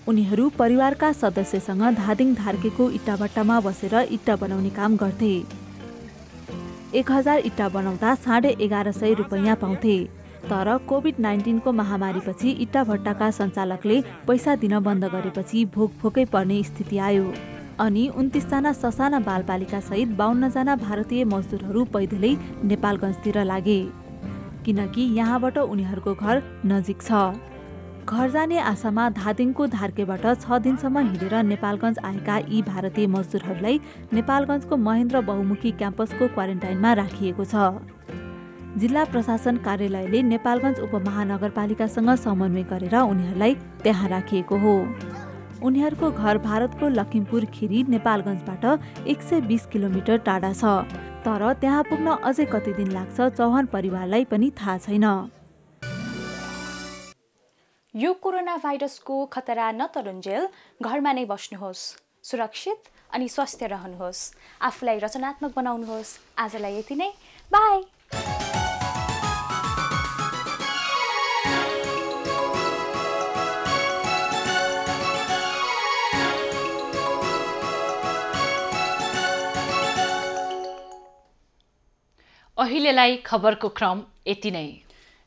उनीहरू परिवारका सदस्यसँग धादिङ धार्केको इट्टाभट्टामा बसेर इट्टा बनाउने काम गर्थे। 1000 इट्टा बनाउँदा 1150 रुपैयाँ पाउँथे। तर कोभिड-19 को महामारीपछि इट्टा भट्टाका सञ्चालकले पैसा दिन बन्द गरेपछि भोकै पर्ने स्थिति आयो अनि 29 जना ससाना बालबालिका सहित 52 जना भारतीय मजदुरहरू पैदलै नेपालगञ्जतिर लागे, किनकि यहाँबाट उनीहरूको घर नजिक छ। घर जाने आशामा धादिङको धार्केबाट 6 दिनसम्म हिँडेर नेपालगञ्ज आएका यी भारतीय मजदुरहरूलाई नेपालगञ्जको महेन्द्र बहुमुखी क्याम्पसको क्वारेन्टाइनमा राखिएको छ। जिल्ला प्रशासन कार्यालयले नेपालगञ्ज उपमहानगरपालिकासँग समन्वय गरेर उनीहरूलाई त्यहाँ राखिएको हो। उनीहरूको घर भारतको लखिमपुर खिरी नेपालगञ्जबाट 120 किलोमिटर टाढा छ, तर त्यहाँ पुग्न अझै कति दिन लाग्छ चौहान परिवारलाई पनि थाहा छैन। यो कोरोना भाइरसको खतरा नतरुन्जेल घरमा नै बस्नुहोस्, सुरक्षित अनि स्वस्थ रहनुहोस्, आफूलाई रचनात्मक बनाउनुहोस्। आजलाई यति नै, बाई। अहिलेलाई खबरको क्रम यति नै।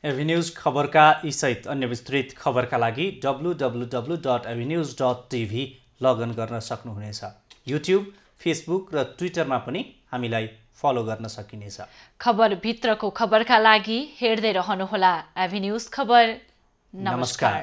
एभिन्यूज खबरका यी सहित अन्य विस्तृत खबरका लागि www.avenews.tv लगइन गर्न सक्नुहुनेछ। युट्युब, फेसबुक र ट्विटरमा पनि हामीलाई फलो गर्न सकिनेछ। खबर भित्रको खबरका लागि हेर्दै रहनुहोला एभिन्यूज खबर। नमस्कार।